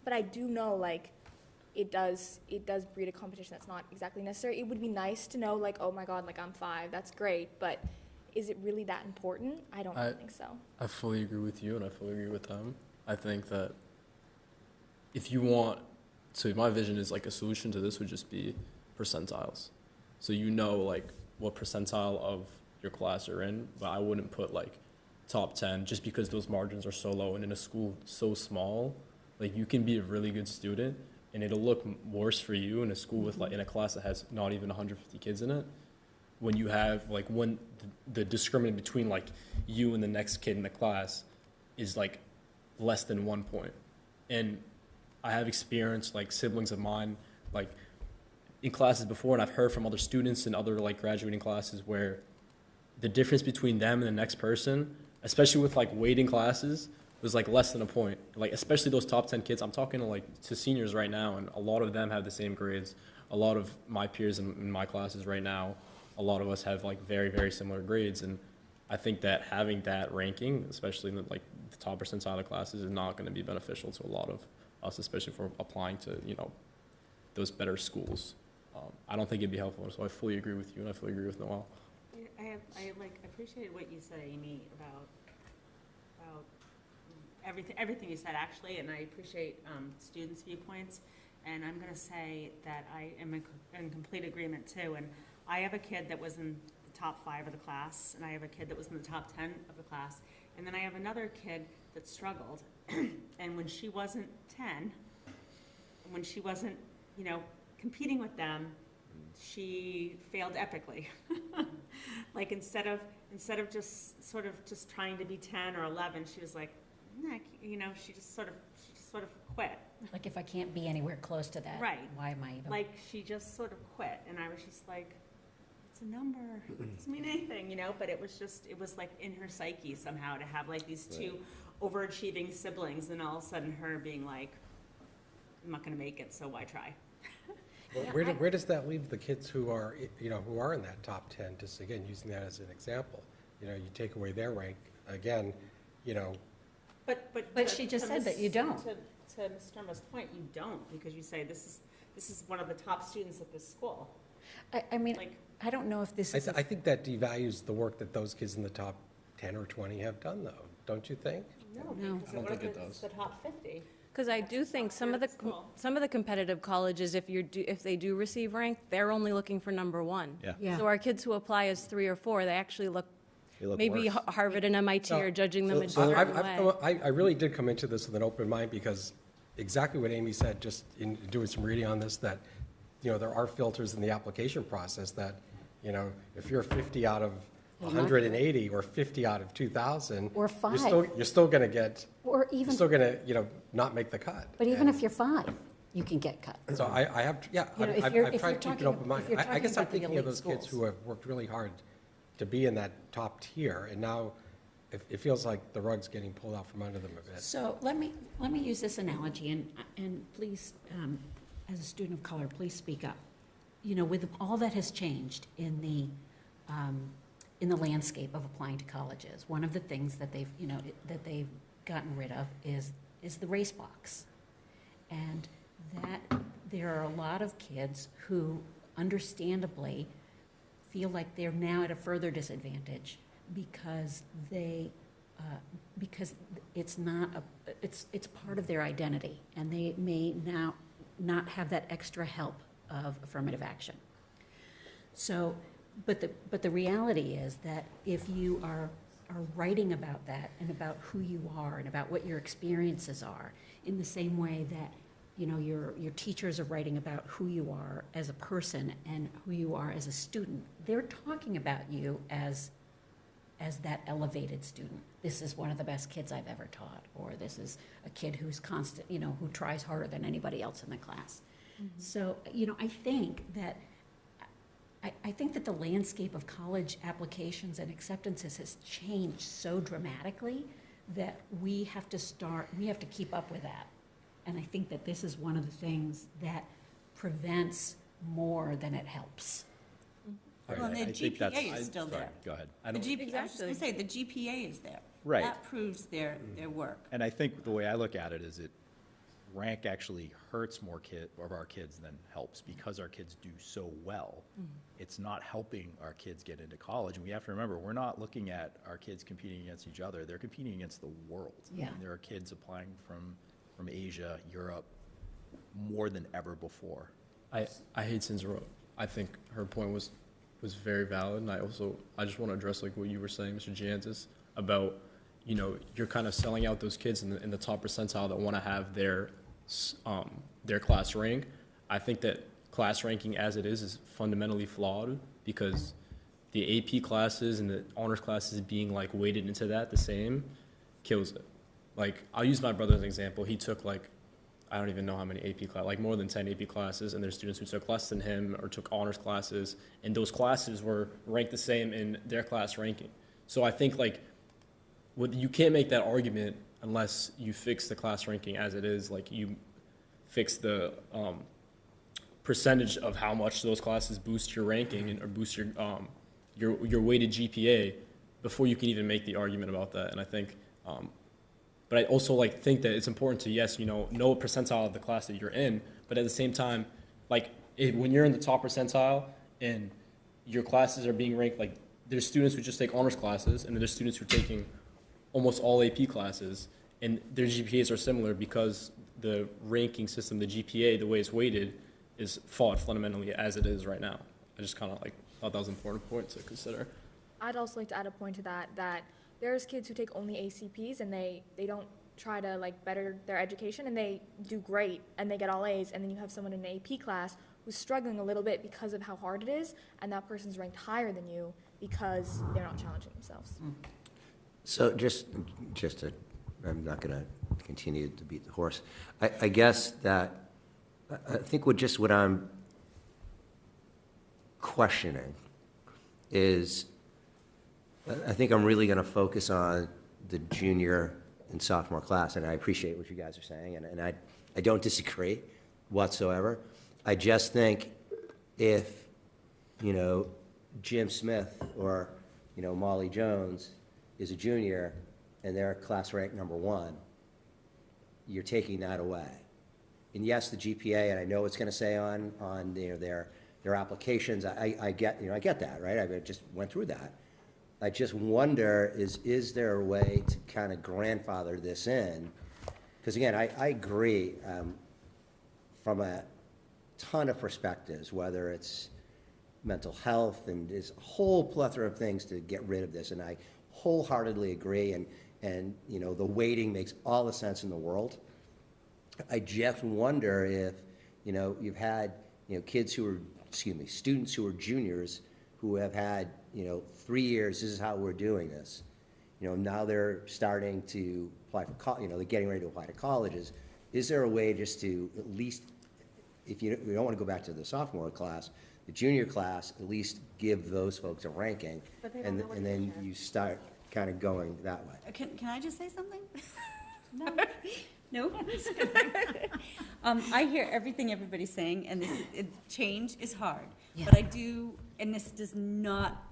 but I do know, like, it does breed a competition that's not exactly necessary. It would be nice to know, like, oh my God, like, I'm 5, that's great, but is it really that important? I don't think so. I fully agree with you, and I fully agree with them. I think that if you want, so my vision is like a solution to this would just be percentiles. So you know, like, what percentile of your class you're in, but I wouldn't put like top 10 just because those margins are so low, and in a school so small, like, you can be a really good student and it'll look worse for you in a school with like in a class that has not even 150 kids in it, when you have like when the discriminant between like you and the next kid in the class is like less than 1 point. And I have experienced like siblings of mine like in classes before, and I've heard from other students in other like graduating classes where the difference between them and the next person, especially with like weighting classes, was like less than a point. Like, especially those top 10 kids, I'm talking to seniors right now, and a lot of them have the same grades. A lot of my peers in my classes right now, a lot of us have like very, very similar grades. And I think that having that ranking, especially in the, like the top percentile of the classes, is not going to be beneficial to a lot of us, especially for applying to, you know, those better schools. I don't think it'd be helpful. So I fully agree with you, and I fully agree with Noel. I appreciated what you said, Amy, about everything you said, actually, and I appreciate students' viewpoints. And I'm going to say that I am in complete agreement too. And I have a kid that was in the top 5 of the class, and I have a kid that was in the top 10 of the class, and then I have another kid that struggled. And when she wasn't 10, when she wasn't, you know, competing with them, she failed epically. Like, instead of just sort of just trying to be 10 or 11, she was like, nah, you know, she just sort of quit. Like, if I can't be anywhere close to that, Right. why am I even? Like, she just sort of quit, and I was just like, it's a number, it doesn't mean anything, you know, but it was like in her psyche somehow to have like these two overachieving siblings, and all of a sudden her being like, I'm not gonna make it, so why try? Well, where does that leave the kids who are, you know, who are in that top 10, just again, using that as an example? You know, you take away their rank, again, you know. But she just said that you don't. To Ms. Sturma's point, you don't, because you say this is one of the top students at this school. I mean, Like, I don't know if this is. I think that devalues the work that those kids in the top 10 or 20 have done, though, don't you think? No, No. because I don't think it it's does. the top 50. Because I do think some of the competitive colleges, if they do receive rank, they're only looking for number 1. Yeah. Yeah. So our kids who apply as 3 or 4, they actually look, They look maybe worse. Harvard and MIT are judging them a So different way. I really did come into this with an open mind, because exactly what Amy said, just in doing some reading on this, that, you know, there are filters in the application process that, you know, if you're 50 out of 180 or 50 out of 2,000. Or 5. You're still going to get, Or you're even, still going to, you know, not make the cut. but even if you're 5, you can get cut. So I have, yeah, You know, if I've you're tried to keep talking an open mind. if you're I guess talking I'm about the thinking of elite those kids schools. who have worked really hard to be in that top tier, and now it feels like the rug's getting pulled out from under them a bit. So let me use this analogy, and please, as a student of color, please speak up. You know, with all that has changed in the landscape of applying to colleges, one of the things that they've gotten rid of is the race box, and that there are a lot of kids who, understandably, feel like they're now at a further disadvantage because it's part of their identity, and they may now not have that extra help of affirmative action. So, but the reality is that if you are writing about that and about who you are and about what your experiences are, in the same way that, you know, your teachers are writing about who you are as a person and who you are as a student, they're talking about you as that elevated student. This is one of the best kids I've ever taught, or this is a kid who's constant, you know, who tries harder than anybody else in the class. Mm-hmm. So, you know, I think that the landscape of college applications and acceptances has changed so dramatically that we have to keep up with that. And I think that this is one of the things that prevents more than it helps. Right, Well, I the think that's- GPA is still sorry, there. Go ahead. I was just going to say, the GPA is there. Right. That proves their work. And I think the way I look at it is rank actually hurts more of our kids than helps, because our kids do so well. It's not helping our kids get into college. And we have to remember, we're not looking at our kids competing against each other. They're competing against the world. Yeah. And there are kids applying from Asia, Europe, more than ever before. I hate to interrupt. I think her point was very valid, and I just want to address like what you were saying, Mr. Giantis, about, you know, you're kind of selling out those kids in the top percentile that want to have their class rank. I think that class ranking as it is fundamentally flawed, because the AP classes and the honors classes being like weighted into that the same kills it. Like, I'll use my brother as an example. He took like, I don't even know how many AP classes, like more than 10 AP classes, and there's students who took less than him or took honors classes, and those classes were ranked the same in their class ranking. So I think like, you can't make that argument unless you fix the class ranking as it is, like you fix the percentage of how much those classes boost your ranking or boost your weighted GPA before you can even make the argument about that. And I think, but I also like think that it's important to, yes, you know percentile of the class that you're in, but at the same time, like when you're in the top percentile and your classes are being ranked, like there's students who just take honors classes, and then there's students who are taking almost all AP classes, and their GPAs are similar because the ranking system, the GPA, the way it's weighted, is flawed fundamentally as it is right now. I just kind of like thought that was an important point to consider. I'd also like to add a point to that there's kids who take only ACPs and they don't try to like better their education, and they do great and they get all A's, and then you have someone in an AP class who's struggling a little bit because of how hard it is, and that person's ranked higher than you because they're not challenging themselves. So just to, I'm not going to continue to beat the horse. I guess that, I think what I'm questioning is, I think I'm really going to focus on the junior and sophomore class, and I appreciate what you guys are saying, and I don't disagree whatsoever. I just think if, you know, Jim Smith or, you know, Molly Jones is a junior and they're class rank #1, you're taking that away. And yes, the GPA, and I know it's going to say on you know, their applications, I get that, right? I just went through that. I just wonder, is there a way to kind of grandfather this in? Because again, I agree from a ton of perspectives, whether it's mental health, and there's a whole plethora of things to get rid of this, and I wholeheartedly agree, and you know, the weighting makes all the sense in the world. I just wonder if, you know, you've had, you know, students who are juniors who have had, you know, 3 years, this is how we're doing this. You know, now they're starting to apply for, you know, they're getting ready to apply to colleges. Is there a way just to at least, if we don't want to go back to the sophomore class, the junior class, at least give those folks a ranking, and then you start kind of going that way? Can I just say something? No? No? I hear everything everybody's saying, and change is hard. Yeah. But I do, and this is not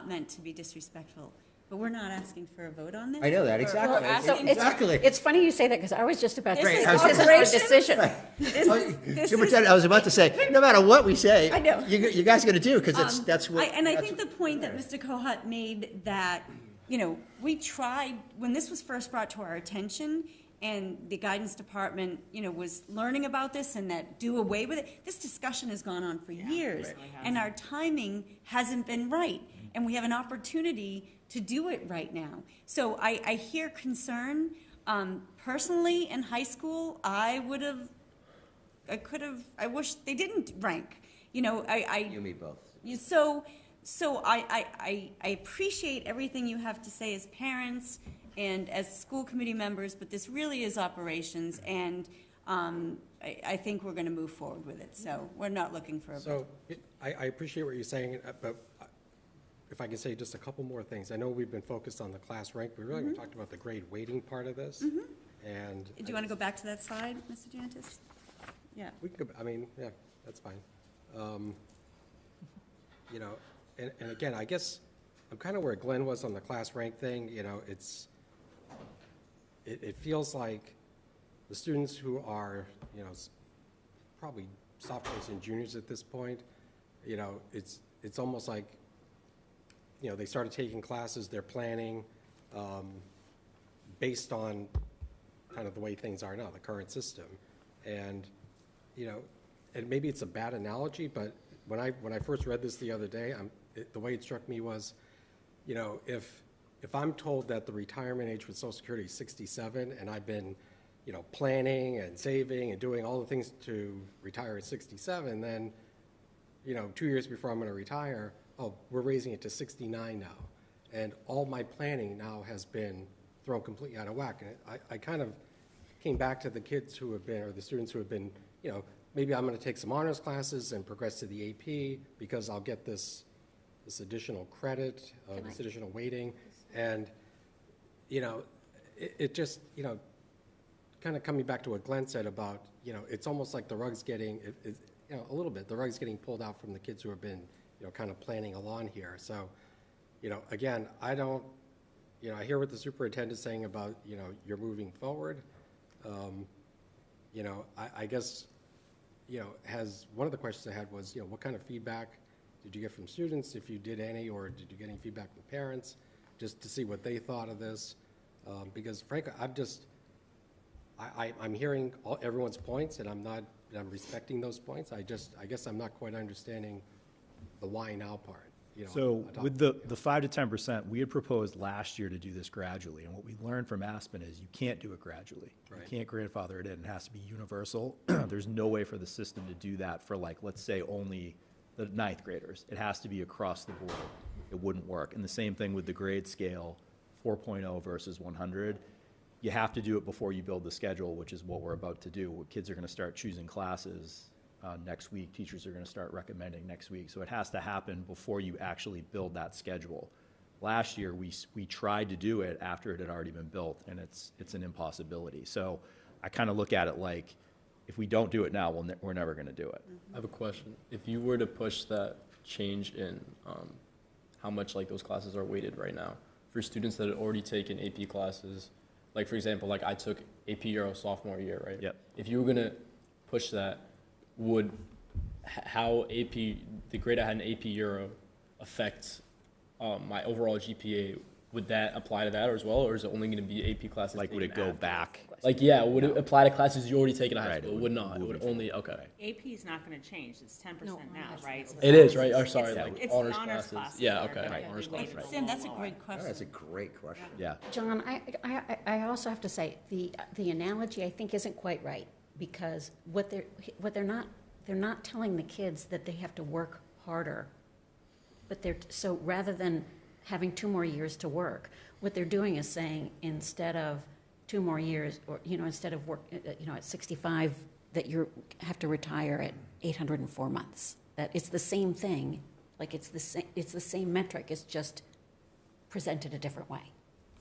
meant to be disrespectful, but we're not asking for a vote on this. I know that, We're exactly. asking- Exactly. It's funny you say that, because I was just about to This say, is this is our operations. decision. Superintendent, I was about to say, no matter what we say, I know. you guys are going to do, because that's what. I think the point that Mr. Kohut made, that, you know, we tried, when this was first brought to our attention, and the guidance department, you know, was learning about this and that do away with it, this discussion has gone on for years. Right. And our timing hasn't been right. And we have an opportunity to do it right now. So I hear concern. Personally, in high school, I wish they didn't rank. You know, You and me both. So I appreciate everything you have to say as parents and as school committee members, but this really is operations, and I think we're going to move forward with it. So we're not looking for a vote. So I appreciate what you're saying, but if I can say just a couple more things. I know we've been focused on the class rank. We really haven't talked about the grade weighting part of this. And Do you want to go back to that slide, Mr. Giantis? Yeah. we could, I mean, yeah, that's fine. You know, and again, I guess I'm kind of where Glenn was on the class rank thing. You know, it feels like the students who are, probably sophomores and juniors at this point, it's almost like, they started taking classes, they're planning based on kind of the way things are now, the current system. And, and maybe it's a bad analogy, but when I first read this the other day, the way it struck me was, if I'm told that the retirement age for Social Security is 67, and I've been, planning and saving and doing all the things to retire at 67, then, 2 years before I'm going to retire, oh, we're raising it to 69 now. And all my planning now has been thrown completely out of whack. And I kind of came back to the kids who have been, or the students who have been, maybe I'm going to take some honors classes and progress to the AP because I'll get this additional credit, this additional weighting. And, it just, kind of coming back to what Glenn said about, it's almost like the rug's getting, a little bit, the rug's getting pulled out from the kids who have been, kind of planning along here. So, again, I don't, I hear what the superintendent's saying about, you're moving forward. I guess, one of the questions I had was, what kind of feedback did you get from students, if you did any, or did you get any feedback from parents, just to see what they thought of this? Because frankly, I'm hearing everyone's points, and I'm respecting those points. I guess I'm not quite understanding the why now part. So with the 5 to 10%, we had proposed last year to do this gradually, and what we learned from Aspen is you can't do it gradually. Right. You can't grandfather it in. It has to be universal. There's no way for the system to do that for, like, let's say only the 9th graders. It has to be across the board. It wouldn't work. And the same thing with the grade scale, 4.0 versus 100. You have to do it before you build the schedule, which is what we're about to do. Kids are going to start choosing classes next week. Teachers are going to start recommending next week. So it has to happen before you actually build that schedule. Last year, we tried to do it after it had already been built, and it's an impossibility. So I kind of look at it like, if we don't do it now, we're never going to do it. I have a question. If you were to push that change in how much like those classes are weighted right now for students that had already taken AP classes, like for example, like I took AP Euro sophomore year, right? Yep. If you were going to push that, would how the grade I had in AP Euro affect my overall GPA? Would that apply to that as well, or is it only going to be AP classes? Like, would it go back? Like, yeah, would it apply to classes you already taken in high school? It would not. It would only, okay. AP is not going to change. It's 10% now, right? So It is, right? Or sorry, it's- like it's honors honors classes. classes Yeah, that are okay. gonna Honors be classes, weighted right. Sam, that's a lower. great question. That's a great question. Yeah. John, I also have to say, the analogy I think isn't quite right, because what they're not telling the kids that they have to work harder, but so rather than having 2 more years to work, what they're doing is saying, instead of 2 more years, or instead of work, at 65, that you have to retire at 804 months. That it's the same thing, like it's the same metric. It's just presented a different way,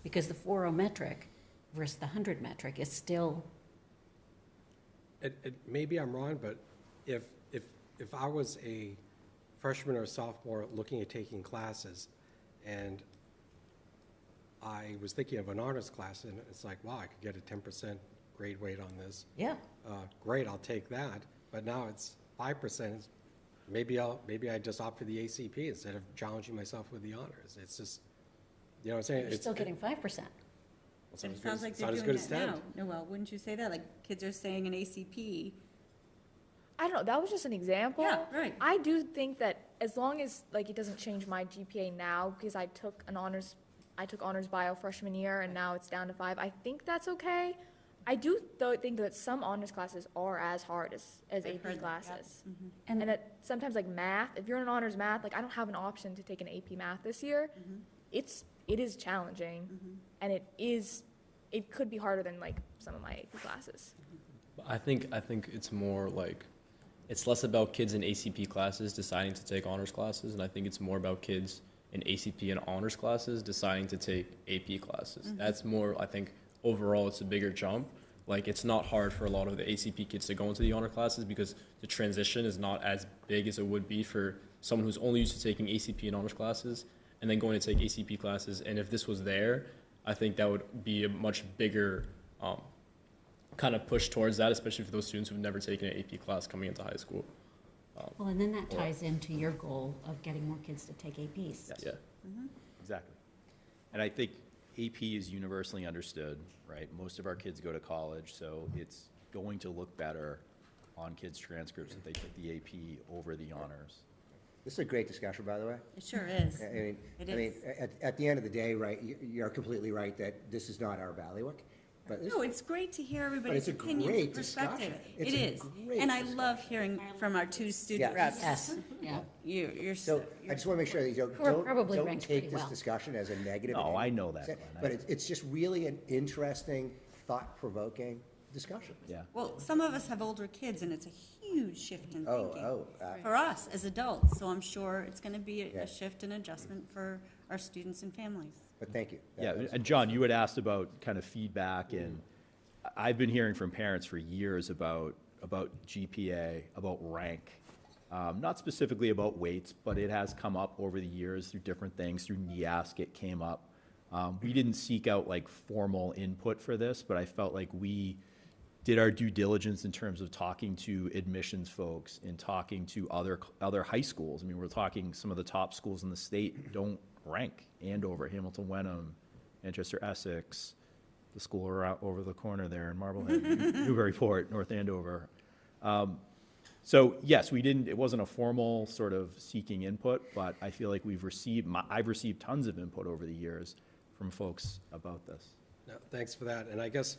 because the 4.0 metric versus the 100 metric is still. Maybe I'm wrong, but if I was a freshman or sophomore looking at taking classes, and I was thinking of an honors class, and it's like, wow, I could get a 10% grade weight on this. Yeah. Great, I'll take that. But now it's 5%. Maybe I just opt for the ACP instead of challenging myself with the honors. It's just, you know what I'm saying? You're still getting 5%. It sounds like they're doing that now. Noel, wouldn't you say that? Like, kids are saying an ACP. I don't know, that was just an example. Yeah, right. I do think that as long as, like, it doesn't change my GPA now, because I took honors bio freshman year, and now it's down to 5, I think that's okay. I do, though, think that some honors classes are as hard as AP classes. And that sometimes, like, math, if you're in honors math, like, I don't have an option to take an AP math this year. It is challenging, and it could be harder than, like, some of my AP classes. I think it's more like, it's less about kids in ACP classes deciding to take honors classes, and I think it's more about kids in ACP and honors classes deciding to take AP classes. That's more, I think, overall it's a bigger jump. Like, it's not hard for a lot of the ACP kids to go into the honor classes because the transition is not as big as it would be for someone who's only used to taking ACP and honors classes and then going to take ACP classes. And if this was there, I think that would be a much bigger kind of push towards that, especially for those students who've never taken an AP class coming into high school. Well, and then that ties into your goal of getting more kids to take APs. Yes. Yeah. Exactly. And I think AP is universally understood, right? Most of our kids go to college, so it's going to look better on kids' transcripts if they took the AP over the honors. This is a great discussion, by the way. It sure is. I It mean, is. at the end of the day, right, you're completely right that this is not our bailiwick. But this- No, it's great to hear But everybody's it's a opinions great and perspective. discussion. It's It a is. great And I discussion. love hearing from our two student Yes. reps. Yes, yeah. You're So I just want to make sure that you Who are probably don't ranked take pretty this well. discussion as a negative. No, in any I know that, sense, Glenn. But it's just really an interesting, thought-provoking discussion. Yeah. Well, some of us have older kids, and it's a huge shift in Oh, thinking oh, for us as adults. So I'm sure it's going to be Yeah. a shift and adjustment for our students and families. but thank you. Yeah, That was- and John, you had asked about kind of feedback, and I've been hearing from parents for years about GPA, about rank. Not specifically about weights, but it has come up over the years through different things. Through NEASC, it came up. We didn't seek out like formal input for this, but I felt like we did our due diligence in terms of talking to admissions folks and talking to other high schools. I mean, we're talking some of the top schools in the state don't rank. Andover, Hamilton, Wenham, Manchester, Essex, the school around over the corner there in Marblehead, Newburyport, North Andover. So yes, we didn't. It wasn't a formal sort of seeking input, but I feel like I've received tons of input over the years from folks about this. No, thanks for that. And I guess,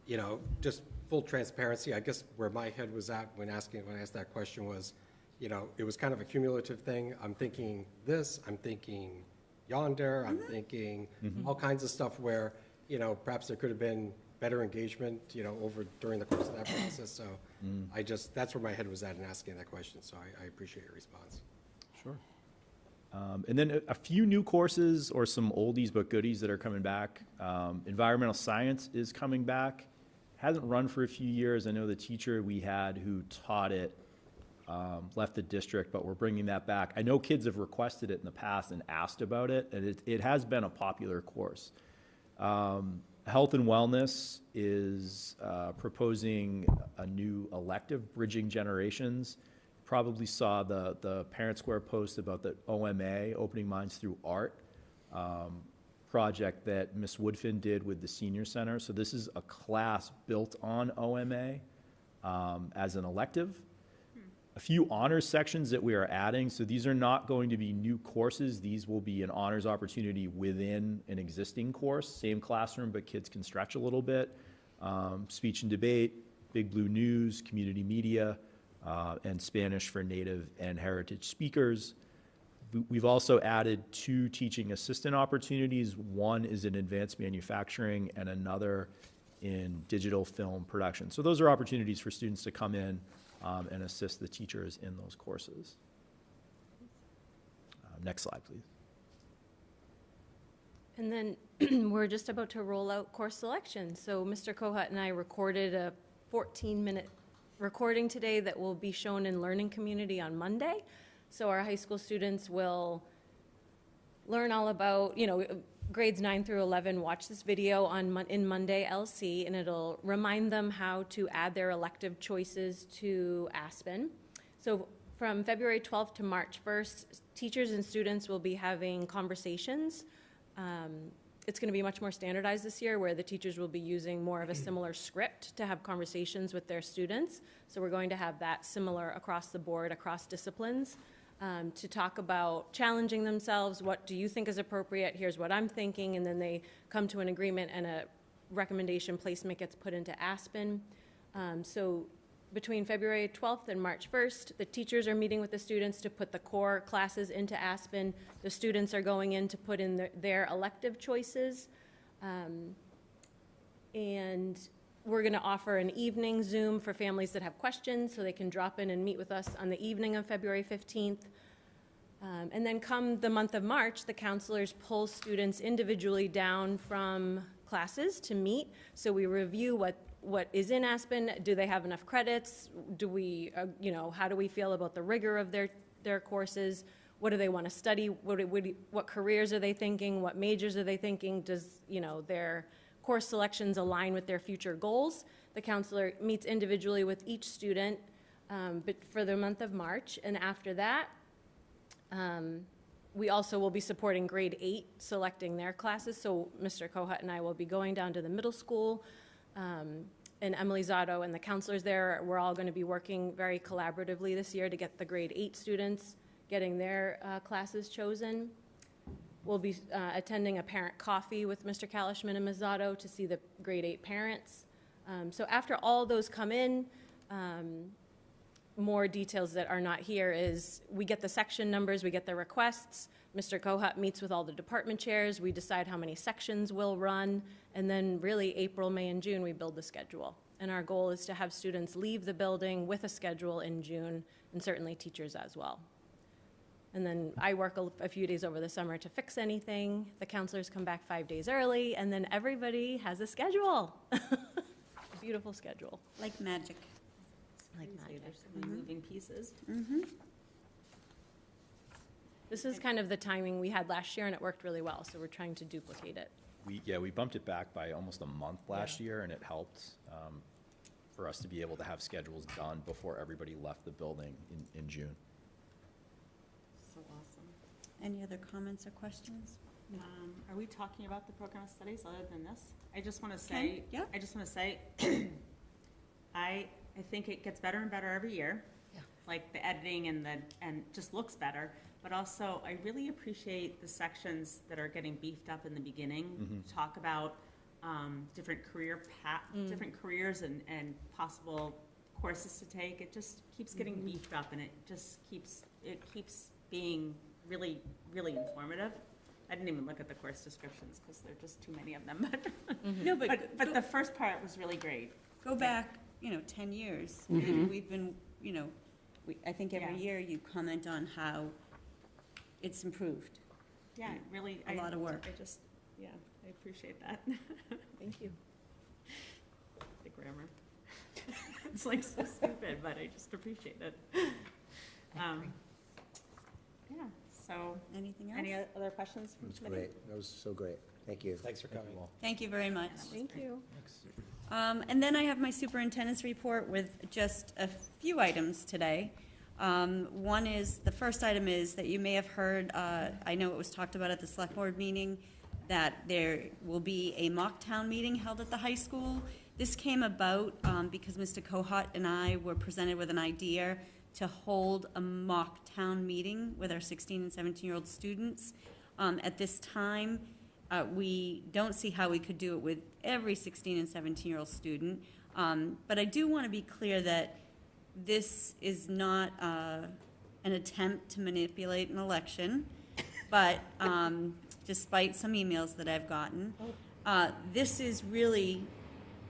you know, just full transparency, I guess where my head was at when I asked that question was, you know, it was kind of a cumulative thing. I'm thinking this, I'm thinking yonder, I'm thinking all kinds of stuff where, you know, perhaps there could have been better engagement, you know, during the course of that process. So that's where my head was at in asking that question. So I appreciate your response. Sure. And then a few new courses or some oldies but goodies that are coming back. Environmental science is coming back. Hasn't run for a few years. I know the teacher we had who taught it left the district, but we're bringing that back. I know kids have requested it in the past and asked about it, and it has been a popular course. Health and Wellness is proposing a new elective, Bridging Generations. Probably saw the Parent Square post about the OMA, Opening Minds Through Art, project that Ms. Woodfin did with the Senior Center. So this is a class built on OMA as an elective. A few honors sections that we are adding. So these are not going to be new courses. These will be an honors opportunity within an existing course. Same classroom, but kids can stretch a little bit. Speech and debate, Big Blue News, community media, and Spanish for native and heritage speakers. We've also added 2 teaching assistant opportunities. One is in advanced manufacturing and another in digital film production. So those are opportunities for students to come in and assist the teachers in those courses. Next slide, please. And then we're just about to roll out course selection. So Mr. Kohut and I recorded a 14-minute recording today that will be shown in Learning Community on Monday. So our high school students will learn all about, you know, grades 9 through 11 watch this video in Monday LC, and it'll remind them how to add their elective choices to Aspen. So from February 12th to March 1st, teachers and students will be having conversations. It's going to be much more standardized this year, where the teachers will be using more of a similar script to have conversations with their students. So we're going to have that similar across the board, across disciplines, to talk about challenging themselves. What do you think is appropriate? Here's what I'm thinking. And then they come to an agreement, and a recommendation placement gets put into Aspen. So between February 12th and March 1st, the teachers are meeting with the students to put the core classes into Aspen. The students are going in to put in their elective choices. And we're going to offer an evening Zoom for families that have questions, so they can drop in and meet with us on the evening of February 15th. And then come the month of March, the counselors pull students individually down from classes to meet. So we review what is in Aspen. Do they have enough credits? Do we, how do we feel about the rigor of their courses? What do they want to study? What careers are they thinking? What majors are they thinking? Does, their course selections align with their future goals. The counselor meets individually with each student, but for the month of March. And after that, we also will be supporting grade 8, selecting their classes. So Mr. Kohut and I will be going down to the middle school, and Emily Zotto and the counselors there, we're all going to be working very collaboratively this year to get the grade 8 students, getting their classes chosen. We'll be attending a parent coffee with Mr. Kalishman and Ms. Zotto to see the grade 8 parents. So after all those come in, more details that are not here is we get the section numbers, we get the requests, Mr. Kohut meets with all the department chairs, we decide how many sections we'll run, and then really April, May, and June, we build the schedule. And our goal is to have students leave the building with a schedule in June, and certainly teachers as well. And then I work a few days over the summer to fix anything. The counselors come back 5 days early, and then everybody has a schedule. A beautiful schedule. Like magic. Like Crazy, magic. there's so many moving pieces. This is kind of the timing we had last year, and it worked really well, so we're trying to duplicate it. We bumped it back by almost a month last year, and it helped for us to be able to have schedules done before everybody left the building in June. So awesome. Any other comments or questions? Are we talking about the program of studies other than this? I just want to say, yeah. I just want to say, I think it gets better and better every year. Yeah. Like the editing and just looks better. But also, I really appreciate the sections that are getting beefed up in the beginning. Talk about different different careers and possible courses to take. It just keeps getting beefed up, and it keeps being really, really informative. I didn't even look at the course descriptions because there are just too many of them. No, but the first part was really great. Go back, 10 years. And we've been, I think every year you comment on how it's improved. Yeah, really. A lot of work. I appreciate that. Thank you. The grammar. It's like so stupid, but I just appreciate it. Yeah, so. Anything else? Any other questions from It was committee? great. That was so great. Thank you. Thanks for coming. Thank you very much. Thank you. And then I have my superintendent's report with just a few items today. One is, the first item is that you may have heard, I know it was talked about at the select board meeting, that there will be a mock town meeting held at the high school. This came about because Mr. Kohut and I were presented with an idea to hold a mock town meeting with our 16 and 17-year-old students. At this time, we don't see how we could do it with every 16 and 17-year-old student. But I do want to be clear that this is not an attempt to manipulate an election, but despite some emails that I've gotten, this is really,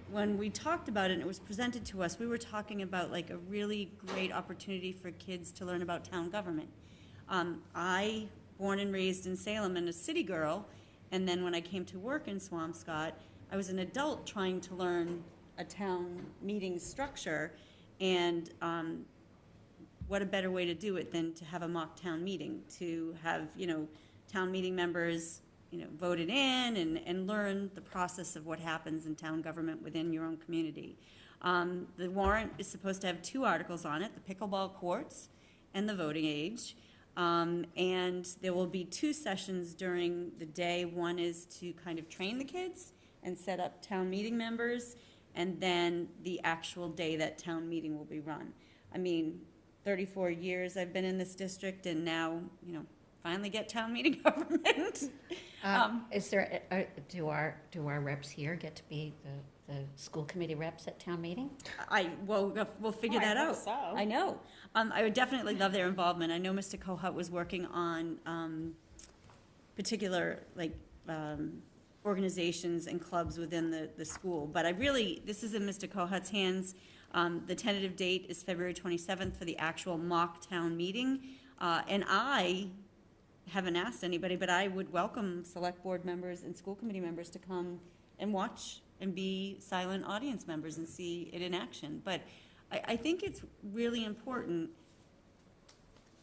when we talked about it and it was presented to us, we were talking about like a really great opportunity for kids to learn about town government. I, born and raised in Salem and a city girl, and then when I came to work in Swampscott, I was an adult trying to learn a town meeting structure, and what a better way to do it than to have a mock town meeting, to have, town meeting members, voted in and learn the process of what happens in town government within your own community. The warrant is supposed to have 2 articles on it, the pickleball courts and the voting age. And there will be 2 sessions during the day. One is to kind of train the kids and set up town meeting members, and then the actual day that town meeting will be run. 34 years I've been in this district, and now, finally get town meeting government. Is there, do our reps here get to be the school committee reps at town meeting? We'll figure that I out. hope so. I know. I would definitely love their involvement. I know Mr. Kohut was working on particular, organizations and clubs within the school. But this is in Mr. Kohut's hands. The tentative date is February 27th for the actual mock town meeting. And I haven't asked anybody, but I would welcome select board members and school committee members to come and watch and be silent audience members and see it in action. But I think it's really important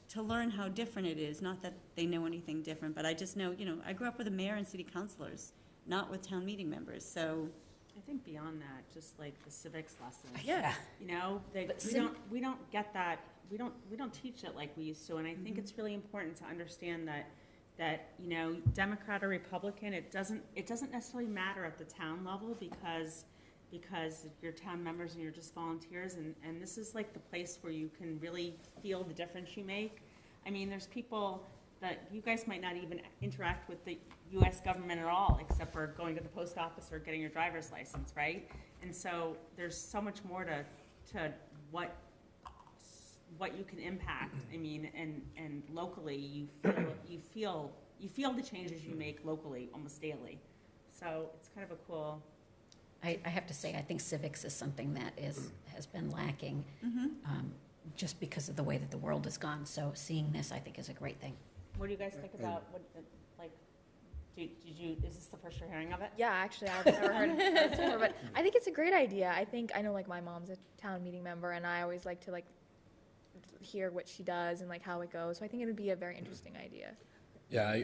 to learn how different it is. Not that they know anything different, but I just know, I grew up with a mayor and city councilors. not with town meeting members, so. I think beyond that, just like the civics lessons. Yeah. You know, But we don't get that, we don't teach it like we used to, and I think it's really important to understand that, you know, Democrat or Republican, it doesn't necessarily matter at the town level because you're town members and you're just volunteers, and this is like the place where you can really feel the difference you make. I mean, there's people that you guys might not even interact with the US government at all, except for going to the post office or getting your driver's license, right? And so there's so much more to what you can impact. I mean, and locally, you feel the changes you make locally almost daily. So it's kind of a cool. I have to say, I think civics is something that has been lacking, just because of the way that the world has gone. So seeing this, I think, is a great thing. What do you guys think about, is this the first you're hearing of it? Yeah, actually, I've never heard of it before, but I think it's a great idea. I know, like, my mom's a town meeting member, and I always like to, like, hear what she does and, like, how it goes. So I think it would be a very interesting idea. Yeah,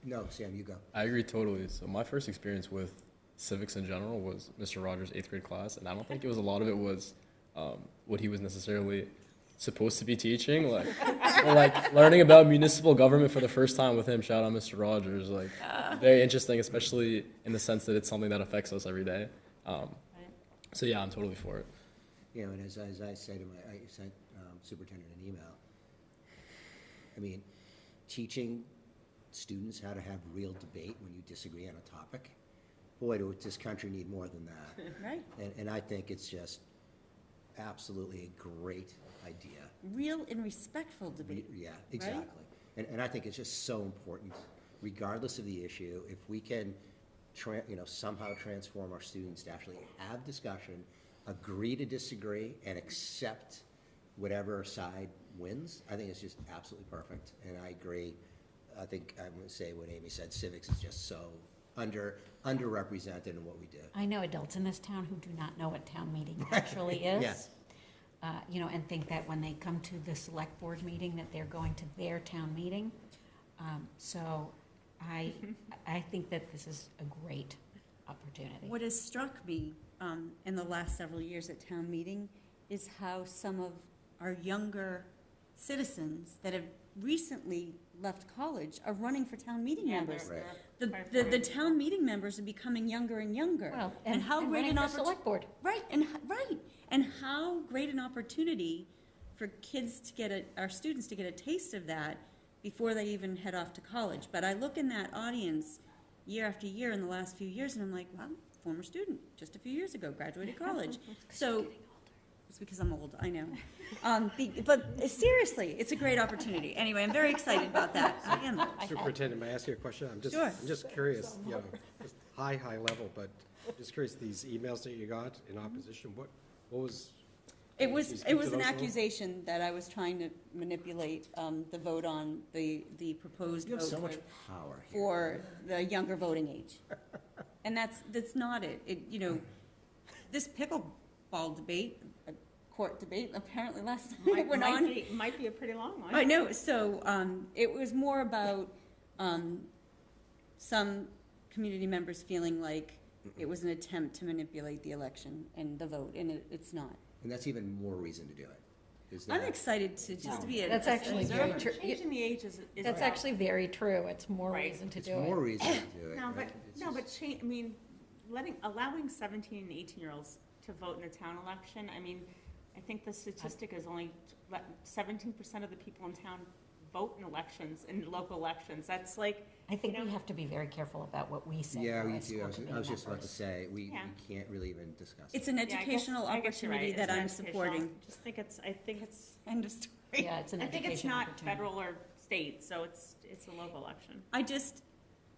No, Sam, you go. I agree totally. So my first experience with civics in general was Mr. Rogers' 8th grade class, and I don't think it was a lot of it was what he was necessarily supposed to be teaching, like learning about municipal government for the first time with him. Shout out Mr. Rogers, like very interesting, especially in the sense that it's something that affects us every day. So yeah, I'm totally for it. You know, and as I said I sent Superintendent an email. I mean, teaching students how to have real debate when you disagree on a topic, boy, does this country need more than that. Right. And I think it's just absolutely a great idea. Real and respectful debate. Yeah, exactly. Right? And I think it's just so important, regardless of the issue, if we can somehow transform our students to actually have discussion, agree to disagree, and accept whatever side wins, I think it's just absolutely perfect. And I agree. I think I'm going to say what Amy said, civics is just so underrepresented in what we do. I know adults in this town who do not know what town meeting actually is. Yes. And think that when they come to the select board meeting, that they're going to their town meeting. So I think that this is a great opportunity. What has struck me in the last several years at town meeting is how some of our younger citizens that have recently left college are running for town meeting members. The town meeting members are becoming younger and younger. Well, and how and great running an for select board. Right, and how great an opportunity for kids to get our students to get a taste of that before they even head off to college. But I look in that audience year after year in the last few years, and I'm like, well, former student, just a few years ago, graduated college. So it's because I'm old, I know. But seriously, it's a great opportunity. Anyway, I'm very excited about that. I am. Superintendent, may I ask you a question? Sure. I'm just curious, just high level, but I'm just curious, these emails that you got in opposition, what was? It was Can you speak to an those a little? accusation that I was trying to manipulate the vote on the proposed You have vote so much power here. for the younger voting age. And that's not it. This pickleball debate, court debate, apparently last night it went on. Might be a pretty long one. I know, so it was more about some community members feeling like it was an attempt to manipulate the election and the vote, and it's not. And that's even more reason to do it. Is I'm that- excited to just be a. That's actually very observer. true. Changing the age is. That's actually very true. It's more Right. reason to It's do it. more reason to do it. No, right? It's just- I mean, allowing 17 and 18-year-olds to vote in a town election, I mean, I think the statistic is only 17% of the people in town vote in elections, in local elections. That's like, I think we have to be very careful about what we say. Yeah, for we our do. school I was committee just about to members. say, we Yeah. can't really even discuss it. It's an yeah, I guess- educational I guess you're right. opportunity It's that an I'm educational- supporting. I think it's, End of story. Yeah, it's an I think educational it's not opportunity. federal or state, so it's a local election.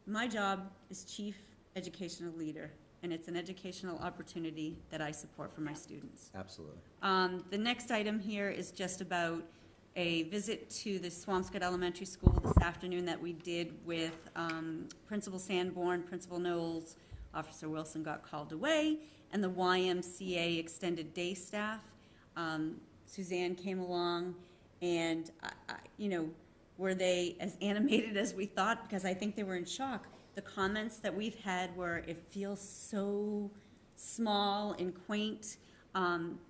My job is chief educational leader, and it's an educational opportunity that I support for my students. Absolutely. The next item here is just about a visit to the Swampscott Elementary School this afternoon that we did with Principal Sanborn, Principal Knowles, Officer Wilson got called away, and the YMCA extended day staff. Suzanne came along, and were they as animated as we thought? Because I think they were in shock. the comments that we've had were, it feels so small and quaint,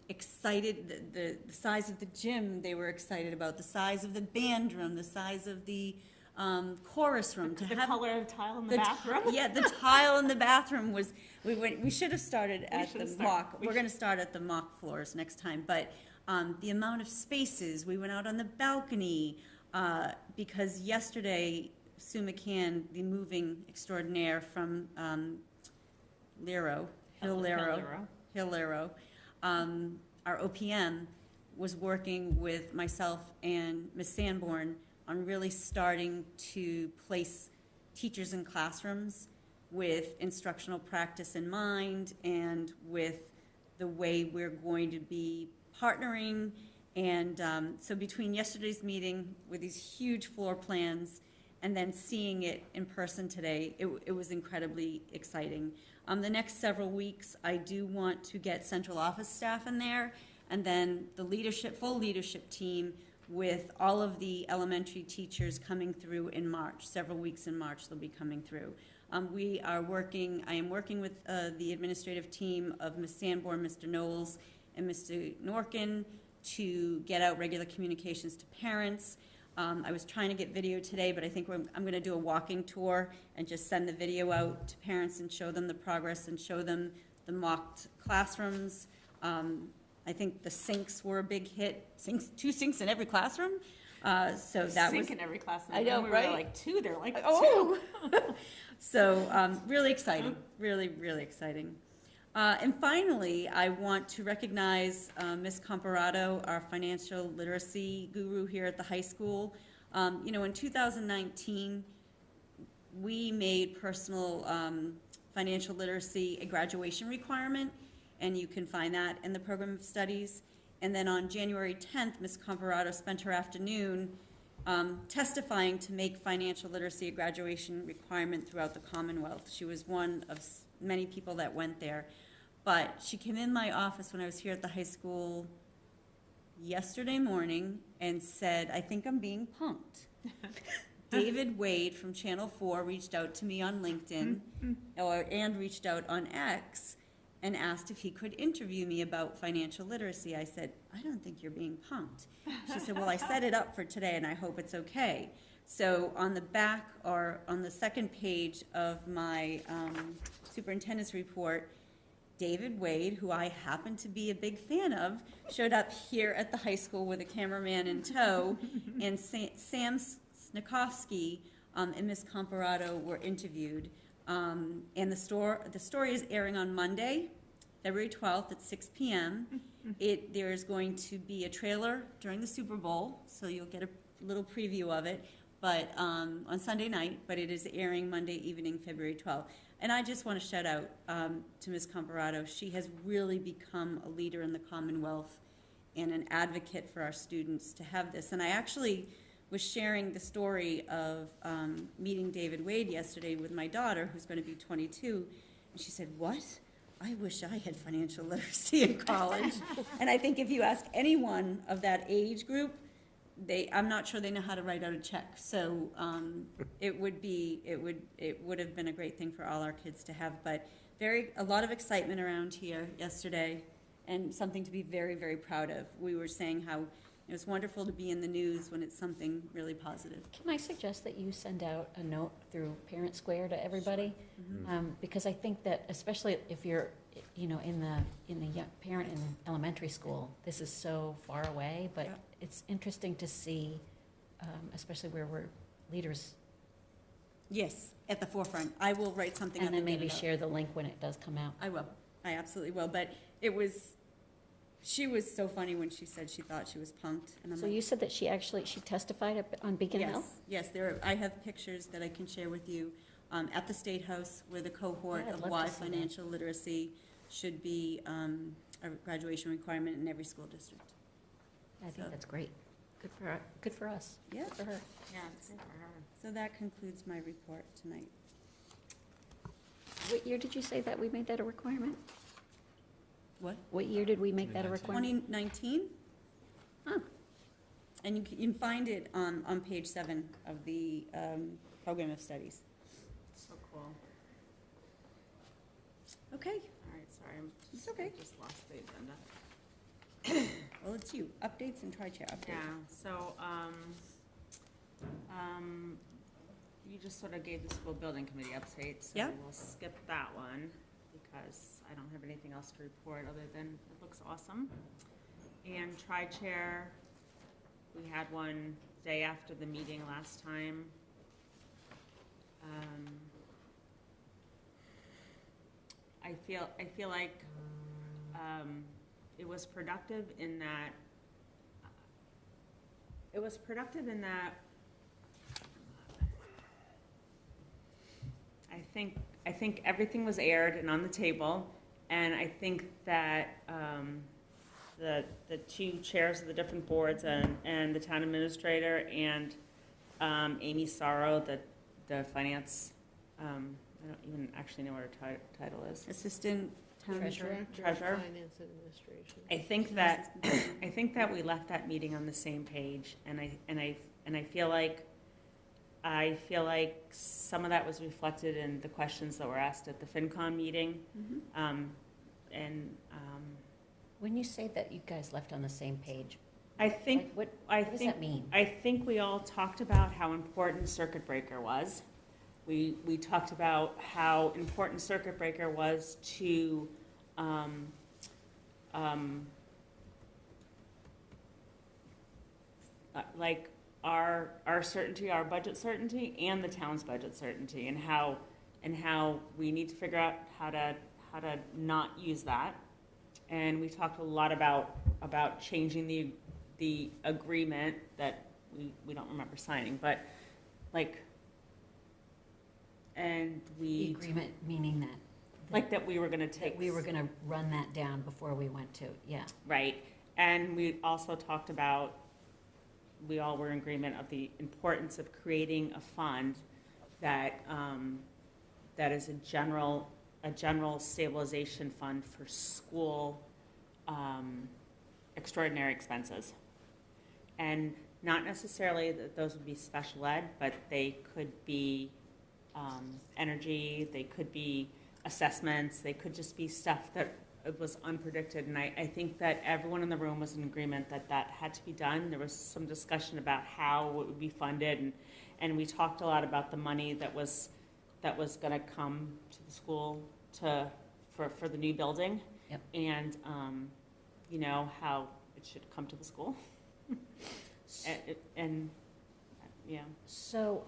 excited, the size of the gym they were excited about, the size of the band room, the size of the chorus room. The color of tile in the the bathroom. Yeah, the tile in the bathroom was, we should have started at the should've mock. we We're gonna start at the mock floors next time, but the amount of spaces, we went out on the balcony, because yesterday, Sue McCann, the moving extraordinaire from Hillero, our OPM, was working with myself and Ms. Sanborn on really starting to place teachers in classrooms with instructional practice in mind and with the way we're going to be partnering. And so between yesterday's meeting with these huge floor plans and then seeing it in person today, it was incredibly exciting. The next several weeks, I do want to get central office staff in there, and then the full leadership team with all of the elementary teachers coming through in March. Several weeks in March, they'll be coming through. I am working with the administrative team of Ms. Sanborn, Mr. Knowles, and Mr. Norkin to get out regular communications to parents. I was trying to get video today, but I think I'm going to do a walking tour and just send the video out to parents and show them the progress and show them the mocked classrooms. I think the sinks were a big hit. Two sinks in every classroom. So that was in every classroom. I know, we right? were like two. They're like oh. So really exciting. Really, really exciting. And finally, I want to recognize Ms. Comparato, our financial literacy guru here at the high school. In 2019, we made personal financial literacy a graduation requirement, and you can find that in the program of studies. And then on January 10th, Ms. Comparato spent her afternoon testifying to make financial literacy a graduation requirement throughout the Commonwealth. She was one of many people that went there. But she came in my office when I was here at the high school yesterday morning and said, I think I'm being punked. David Wade from Channel 4 reached out to me on LinkedIn and reached out on X and asked if he could interview me about financial literacy. I said, I don't think you're being punked. She said, well, I set it up for today and I hope it's okay. So on the back or on the second page of my superintendent's report, David Wade, who I happen to be a big fan of, showed up here at the high school with a cameraman in tow, and Sam Snikovsky and Ms. Comparato were interviewed. And the story is airing on Monday, February 12th at 6 p.m. There is going to be a trailer during the Super Bowl, so you'll get a little preview of it, but on Sunday night, but it is airing Monday evening, February 12th. And I just want to shout out to Ms. Comparato. She has really become a leader in the Commonwealth and an advocate for our students to have this. And I actually was sharing the story of meeting David Wade yesterday with my daughter, who's going to be 22, and she said, what? I wish I had financial literacy in college. And I think if you ask anyone of that age group, I'm not sure they know how to write out a check. So it would have been a great thing for all our kids to have. But a lot of excitement around here yesterday, and something to be very, very proud of. We were saying how it was wonderful to be in the news when it's something really positive. Can I suggest that you send out a note through Parent Square to everybody? Sure. Because I think that especially if you're, in the young parent in elementary school, this is so far away, but it's interesting to see, especially where we're leaders. Yes, at the forefront. I will write something up and then maybe share the link when it does come out. I will. I absolutely will. But she was so funny when she said she thought she was punked. And I'm so you said that she testified on Beacon Hill? Yes, I have pictures that I can share with you at the State House with a cohort of why financial literacy should be a graduation requirement in every school district. I think that's great. Good for her. Good for us. Yeah. Good for her. Yeah, it's good for her. So that concludes my report tonight. What year did you say that we made that a requirement? What year did we make that a requirement? 2019. Huh. And you can find it on page 7 of the program of studies. So cool. Okay, All right, sorry, it's okay. just lost the agenda. Well, it's you. Updates and tri-chair updates. Yeah, so, you just sort of gave the school building committee update, so Yeah. we'll skip that one because I don't have anything else to report other than it looks awesome. And tri-chair, we had one day after the meeting last time. I feel like, it was productive in that, I think everything was aired and on the table, and I think that, the two chairs of the different boards and the town administrator and, Amy Sorrow, the finance, I don't even actually know what her title is. Assistant town Treasurer. Finance administration. I think that we left that meeting on the same page, and I feel like some of that was reflected in the questions that were asked at the FinCom meeting. When you say that you guys left on the same page, I think, what does that mean? I think we all talked about how important circuit breaker was. We talked about how important circuit breaker was to, like our certainty, our budget certainty, and the town's budget certainty, and how we need to figure out how to not use that. And we talked a lot about changing the agreement that we don't remember signing, but like, and The agreement meaning that. like that we were gonna take. That we were gonna run that down before we went to, yeah. Right, and we also talked about, we all were in agreement of the importance of creating a fund that, that is a general stabilization fund for school, extraordinary expenses. And not necessarily that those would be special ed, but they could be, energy, they could be assessments, they could just be stuff that was unpredicted. And I think that everyone in the room was in agreement that that had to be done. There was some discussion about how it would be funded, and we talked a lot about the money that was gonna come to the school for the new building. Yep. And, you know, how it should come to the school. And, yeah. So,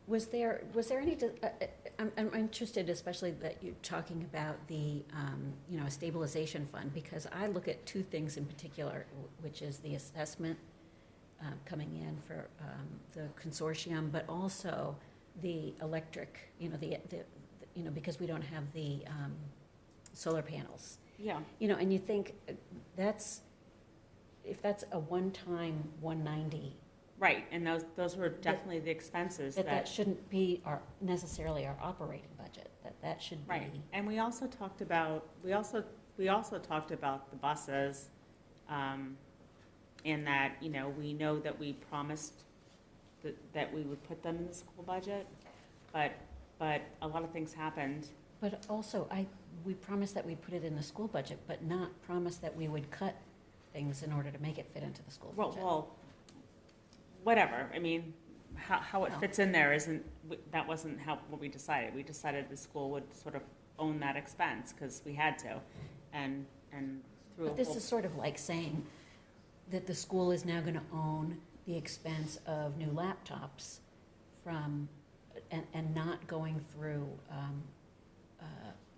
was there any, I'm interested, especially that you're talking about the, a stabilization fund, because I look at two things in particular, which is the assessment coming in for the consortium, but also the electric, because we don't have the solar panels. Yeah. And you think if that's a one-time 190, Right, and those were definitely the expenses that shouldn't be necessarily our operating budget, that should be. Right, and we also talked about, we also talked about the buses, and that, we know that we promised that we would put them in the school budget, but a lot of things happened. But also, we promised that we'd put it in the school budget, but not promised that we would cut things in order to make it fit into the school budget. Well, whatever, I mean, how it fits in there that wasn't what we decided. We decided the school would sort of own that expense, because we had to, and through But this is sort of like saying that the school is now gonna own the expense of new laptops and not going through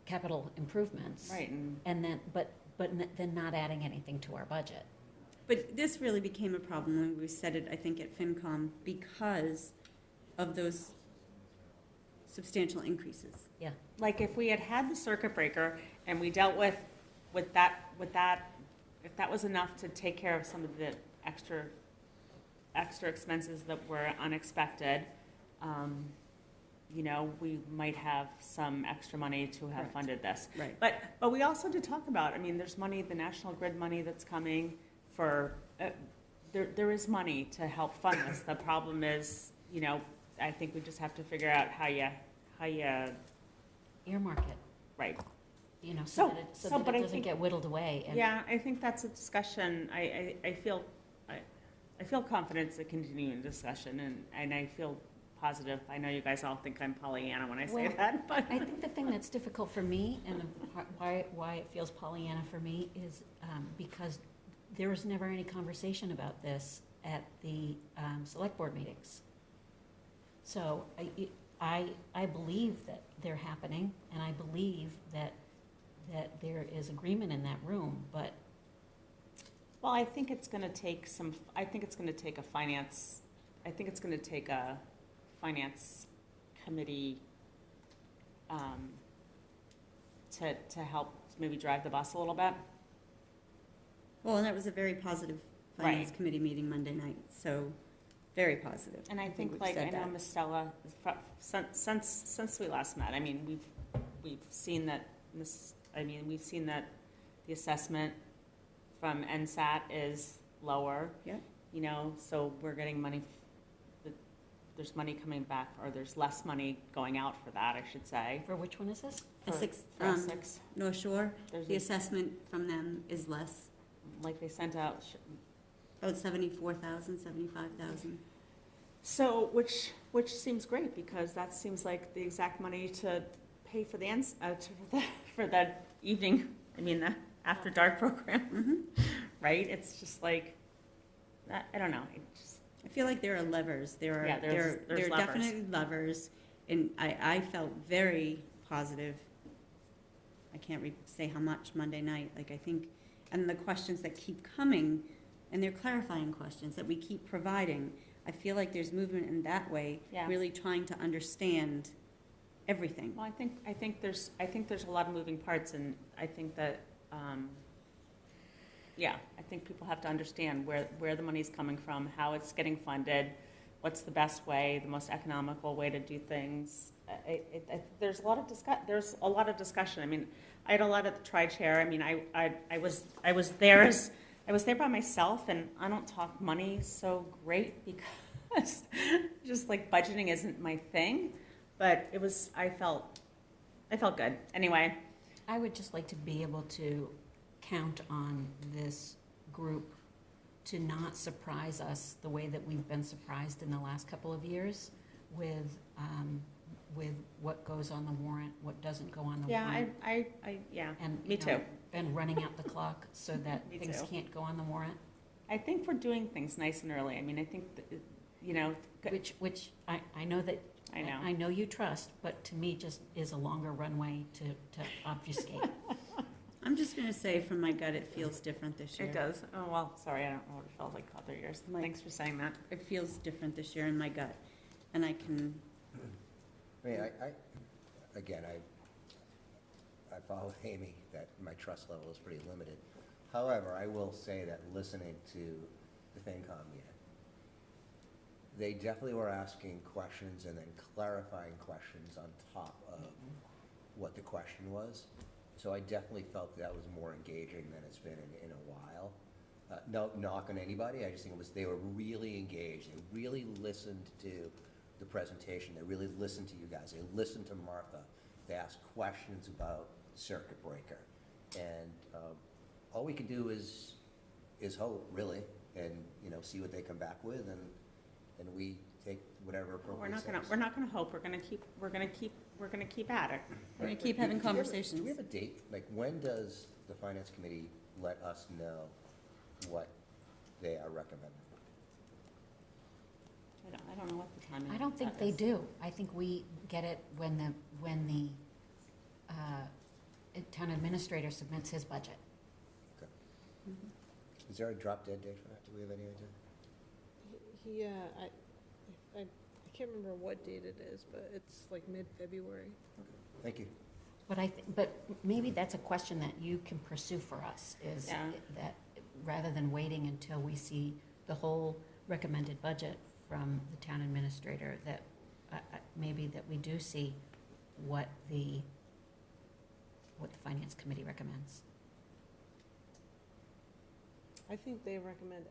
capital improvements. Right, And then, but then not adding anything to our budget. But this really became a problem when we said it, I think, at FinCom, because of those substantial increases. Yeah. like if we had the circuit breaker and we dealt with that, if that was enough to take care of some of the extra expenses that were unexpected, we might have some extra money to have Correct. funded this. Right. But we also did talk about, there's money, the National Grid money that's coming for, there is money to help fund this. The problem is, I think we just have to figure out how you, Earmark it, right. you know, So- so so, that but it I doesn't think- get whittled away. And Yeah, I think that's a discussion, I feel confident it's a continuing discussion, and I feel positive. I know you guys all think I'm Pollyanna when I say Well, that, but. I think the thing that's difficult for me, and the why it feels Pollyanna for me, is because there was never any conversation about this at the select board meetings. So I believe that they're happening, and I believe that there is agreement in that room, but Well, I think it's gonna take I think it's gonna take a finance committee, to help maybe drive the bus a little bit. Well, and that was a very positive finance Right. committee meeting Monday night, so very positive. And I think, we've like, I said know that. Miss Stella, since we last met, I mean, we've seen that we've seen that the assessment from NSAT is lower. Yep. You know, so we're getting money, there's money coming back, or there's less money going out for that, I should say. for which one is this? Essex, For Essex. North Shore, There's the a- assessment from them is less, Like they sent out, about 74,000, 75,000. so, which seems great, because that seems like the exact money to pay for for the evening, the after dark program, right? It's just like, I don't know, it just, I feel like there are levers, there Yeah, are, there's there are levers. definitely levers, and I felt very positive. I can't say how much Monday night, like, I think, and the questions that keep coming, and they're clarifying questions that we keep providing, I feel like there's movement in that way, Yeah. really trying to understand everything. well, I think there's a lot of moving parts, and I think that, I think people have to understand where the money's coming from, how it's getting funded, what's the best way, the most economical way to do things. There's a lot of discussion. I mean, I had a lot at the tri-chair. I mean, I was there by myself, and I don't talk money so great because just like budgeting isn't my thing, but I felt good. Anyway, I would just like to be able to count on this group to not surprise us the way that we've been surprised in the last couple of years with what goes on the warrant, what doesn't go on the warrant. And you me know, too. And running out the clock so that Me things too. can't go on the warrant, I think we're doing things nice and early. I mean, I think, which I know that, I know. I know you trust, but to me just is a longer runway to obfuscate. I'm just gonna say, from my gut, it feels different this year. It does. Oh, well, sorry, I don't know what it felt like other years. Like- Thanks for saying that. It feels different this year in my gut, and I can, I mean, again, I follow Amy, that my trust level is pretty limited. However, I will say that listening to the FinCom meeting, they definitely were asking questions and then clarifying questions on top of what the question was. So I definitely felt that was more engaging than it's been in a while. No knock on anybody, I just think they were really engaged. They really listened to the presentation. They really listened to you guys. They listened to Martha. They asked questions about circuit breaker. And all we can do is hope, really, and, see what they come back with, and we take whatever appropriate steps. We're not gonna hope. We're gonna keep at it. we're gonna keep having Do we have conversations. a date? Like, when does the Finance Committee let us know what they are recommending? I don't know what the timing. I don't of think that they is. do. I think we get it when the town administrator submits his budget. Is there a drop dead date for that? Do we have any idea? I can't remember what date it is, but it's like mid-February. Thank you. But maybe that's a question that you can pursue for us, is Yeah. that rather than waiting until we see the whole recommended budget from the town administrator, that maybe that we do see what the finance committee recommends. I think they recommend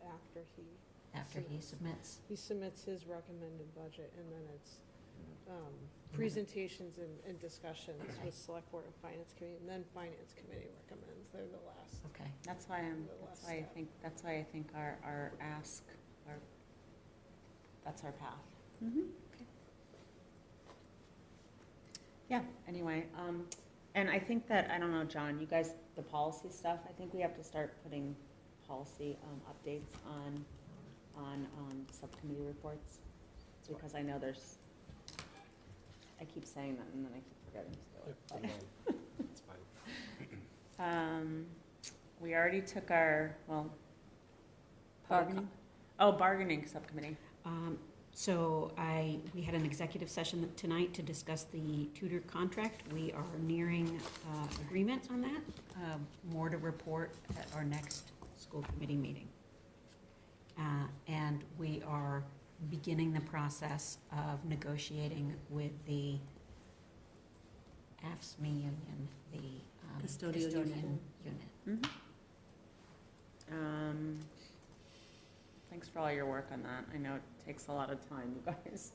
after he submits. He submits his recommended budget, and then it's presentations and discussions Okay. with Select Board and Finance Committee, and then Finance Committee recommends. They're the last. Okay. That's why that's why I think our ask, that's our path. Yeah, anyway, and I think that, I don't know, John, you guys, the policy stuff, I think we have to start putting policy updates on subcommittee reports, because I know there's, I keep saying that and then I keep forgetting to do it. It's fine. We already took our, well. Bargaining? Oh, bargaining subcommittee. So we had an executive session tonight to discuss the tutor contract. We are nearing agreement on that. More to report at our next school committee meeting. And we are beginning the process of negotiating with the AFSCME union, the Custodial custodian unit. Thanks for all your work on that. I know it takes a lot of time, you guys.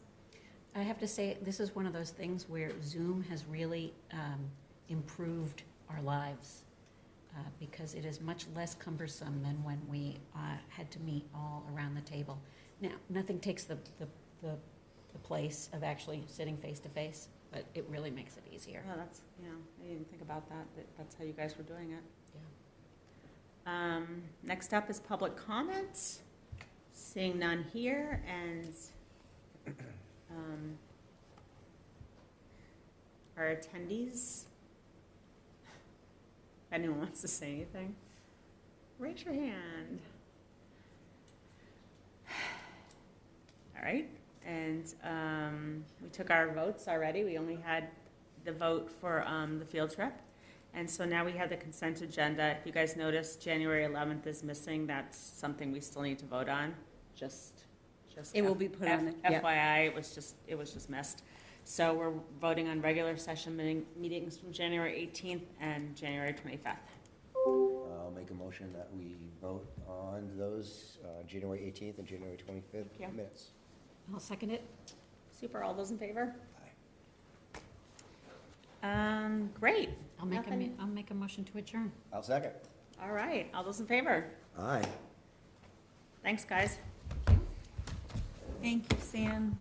I have to say, this is one of those things where Zoom has really improved our lives because it is much less cumbersome than when we had to meet all around the table. Now, nothing takes the place of actually sitting face to face, but it really makes it easier. Oh, that's, yeah, I didn't even think about that, that's how you guys were doing it. Yeah. Next up is public comments. Seeing none here, and our attendees. If anyone wants to say anything, raise your hand. All right, and we took our votes already. We only had the vote for the field trip. And so now we have the consent agenda. If you guys notice, January 11th is missing. That's something we still need to vote on. Just It will be put on the, yeah. FYI, it was just missed. So we're voting on regular session meetings from January 18th and January 25th. I'll make a motion that we vote on those January 18th and January 25th you. minutes. I'll second it. Super, all those in favor? Great. I'll make Nothing? I'll make a motion to adjourn. I'll second. All right, all those in favor? Aye. Thanks, guys. Thank you, Sam.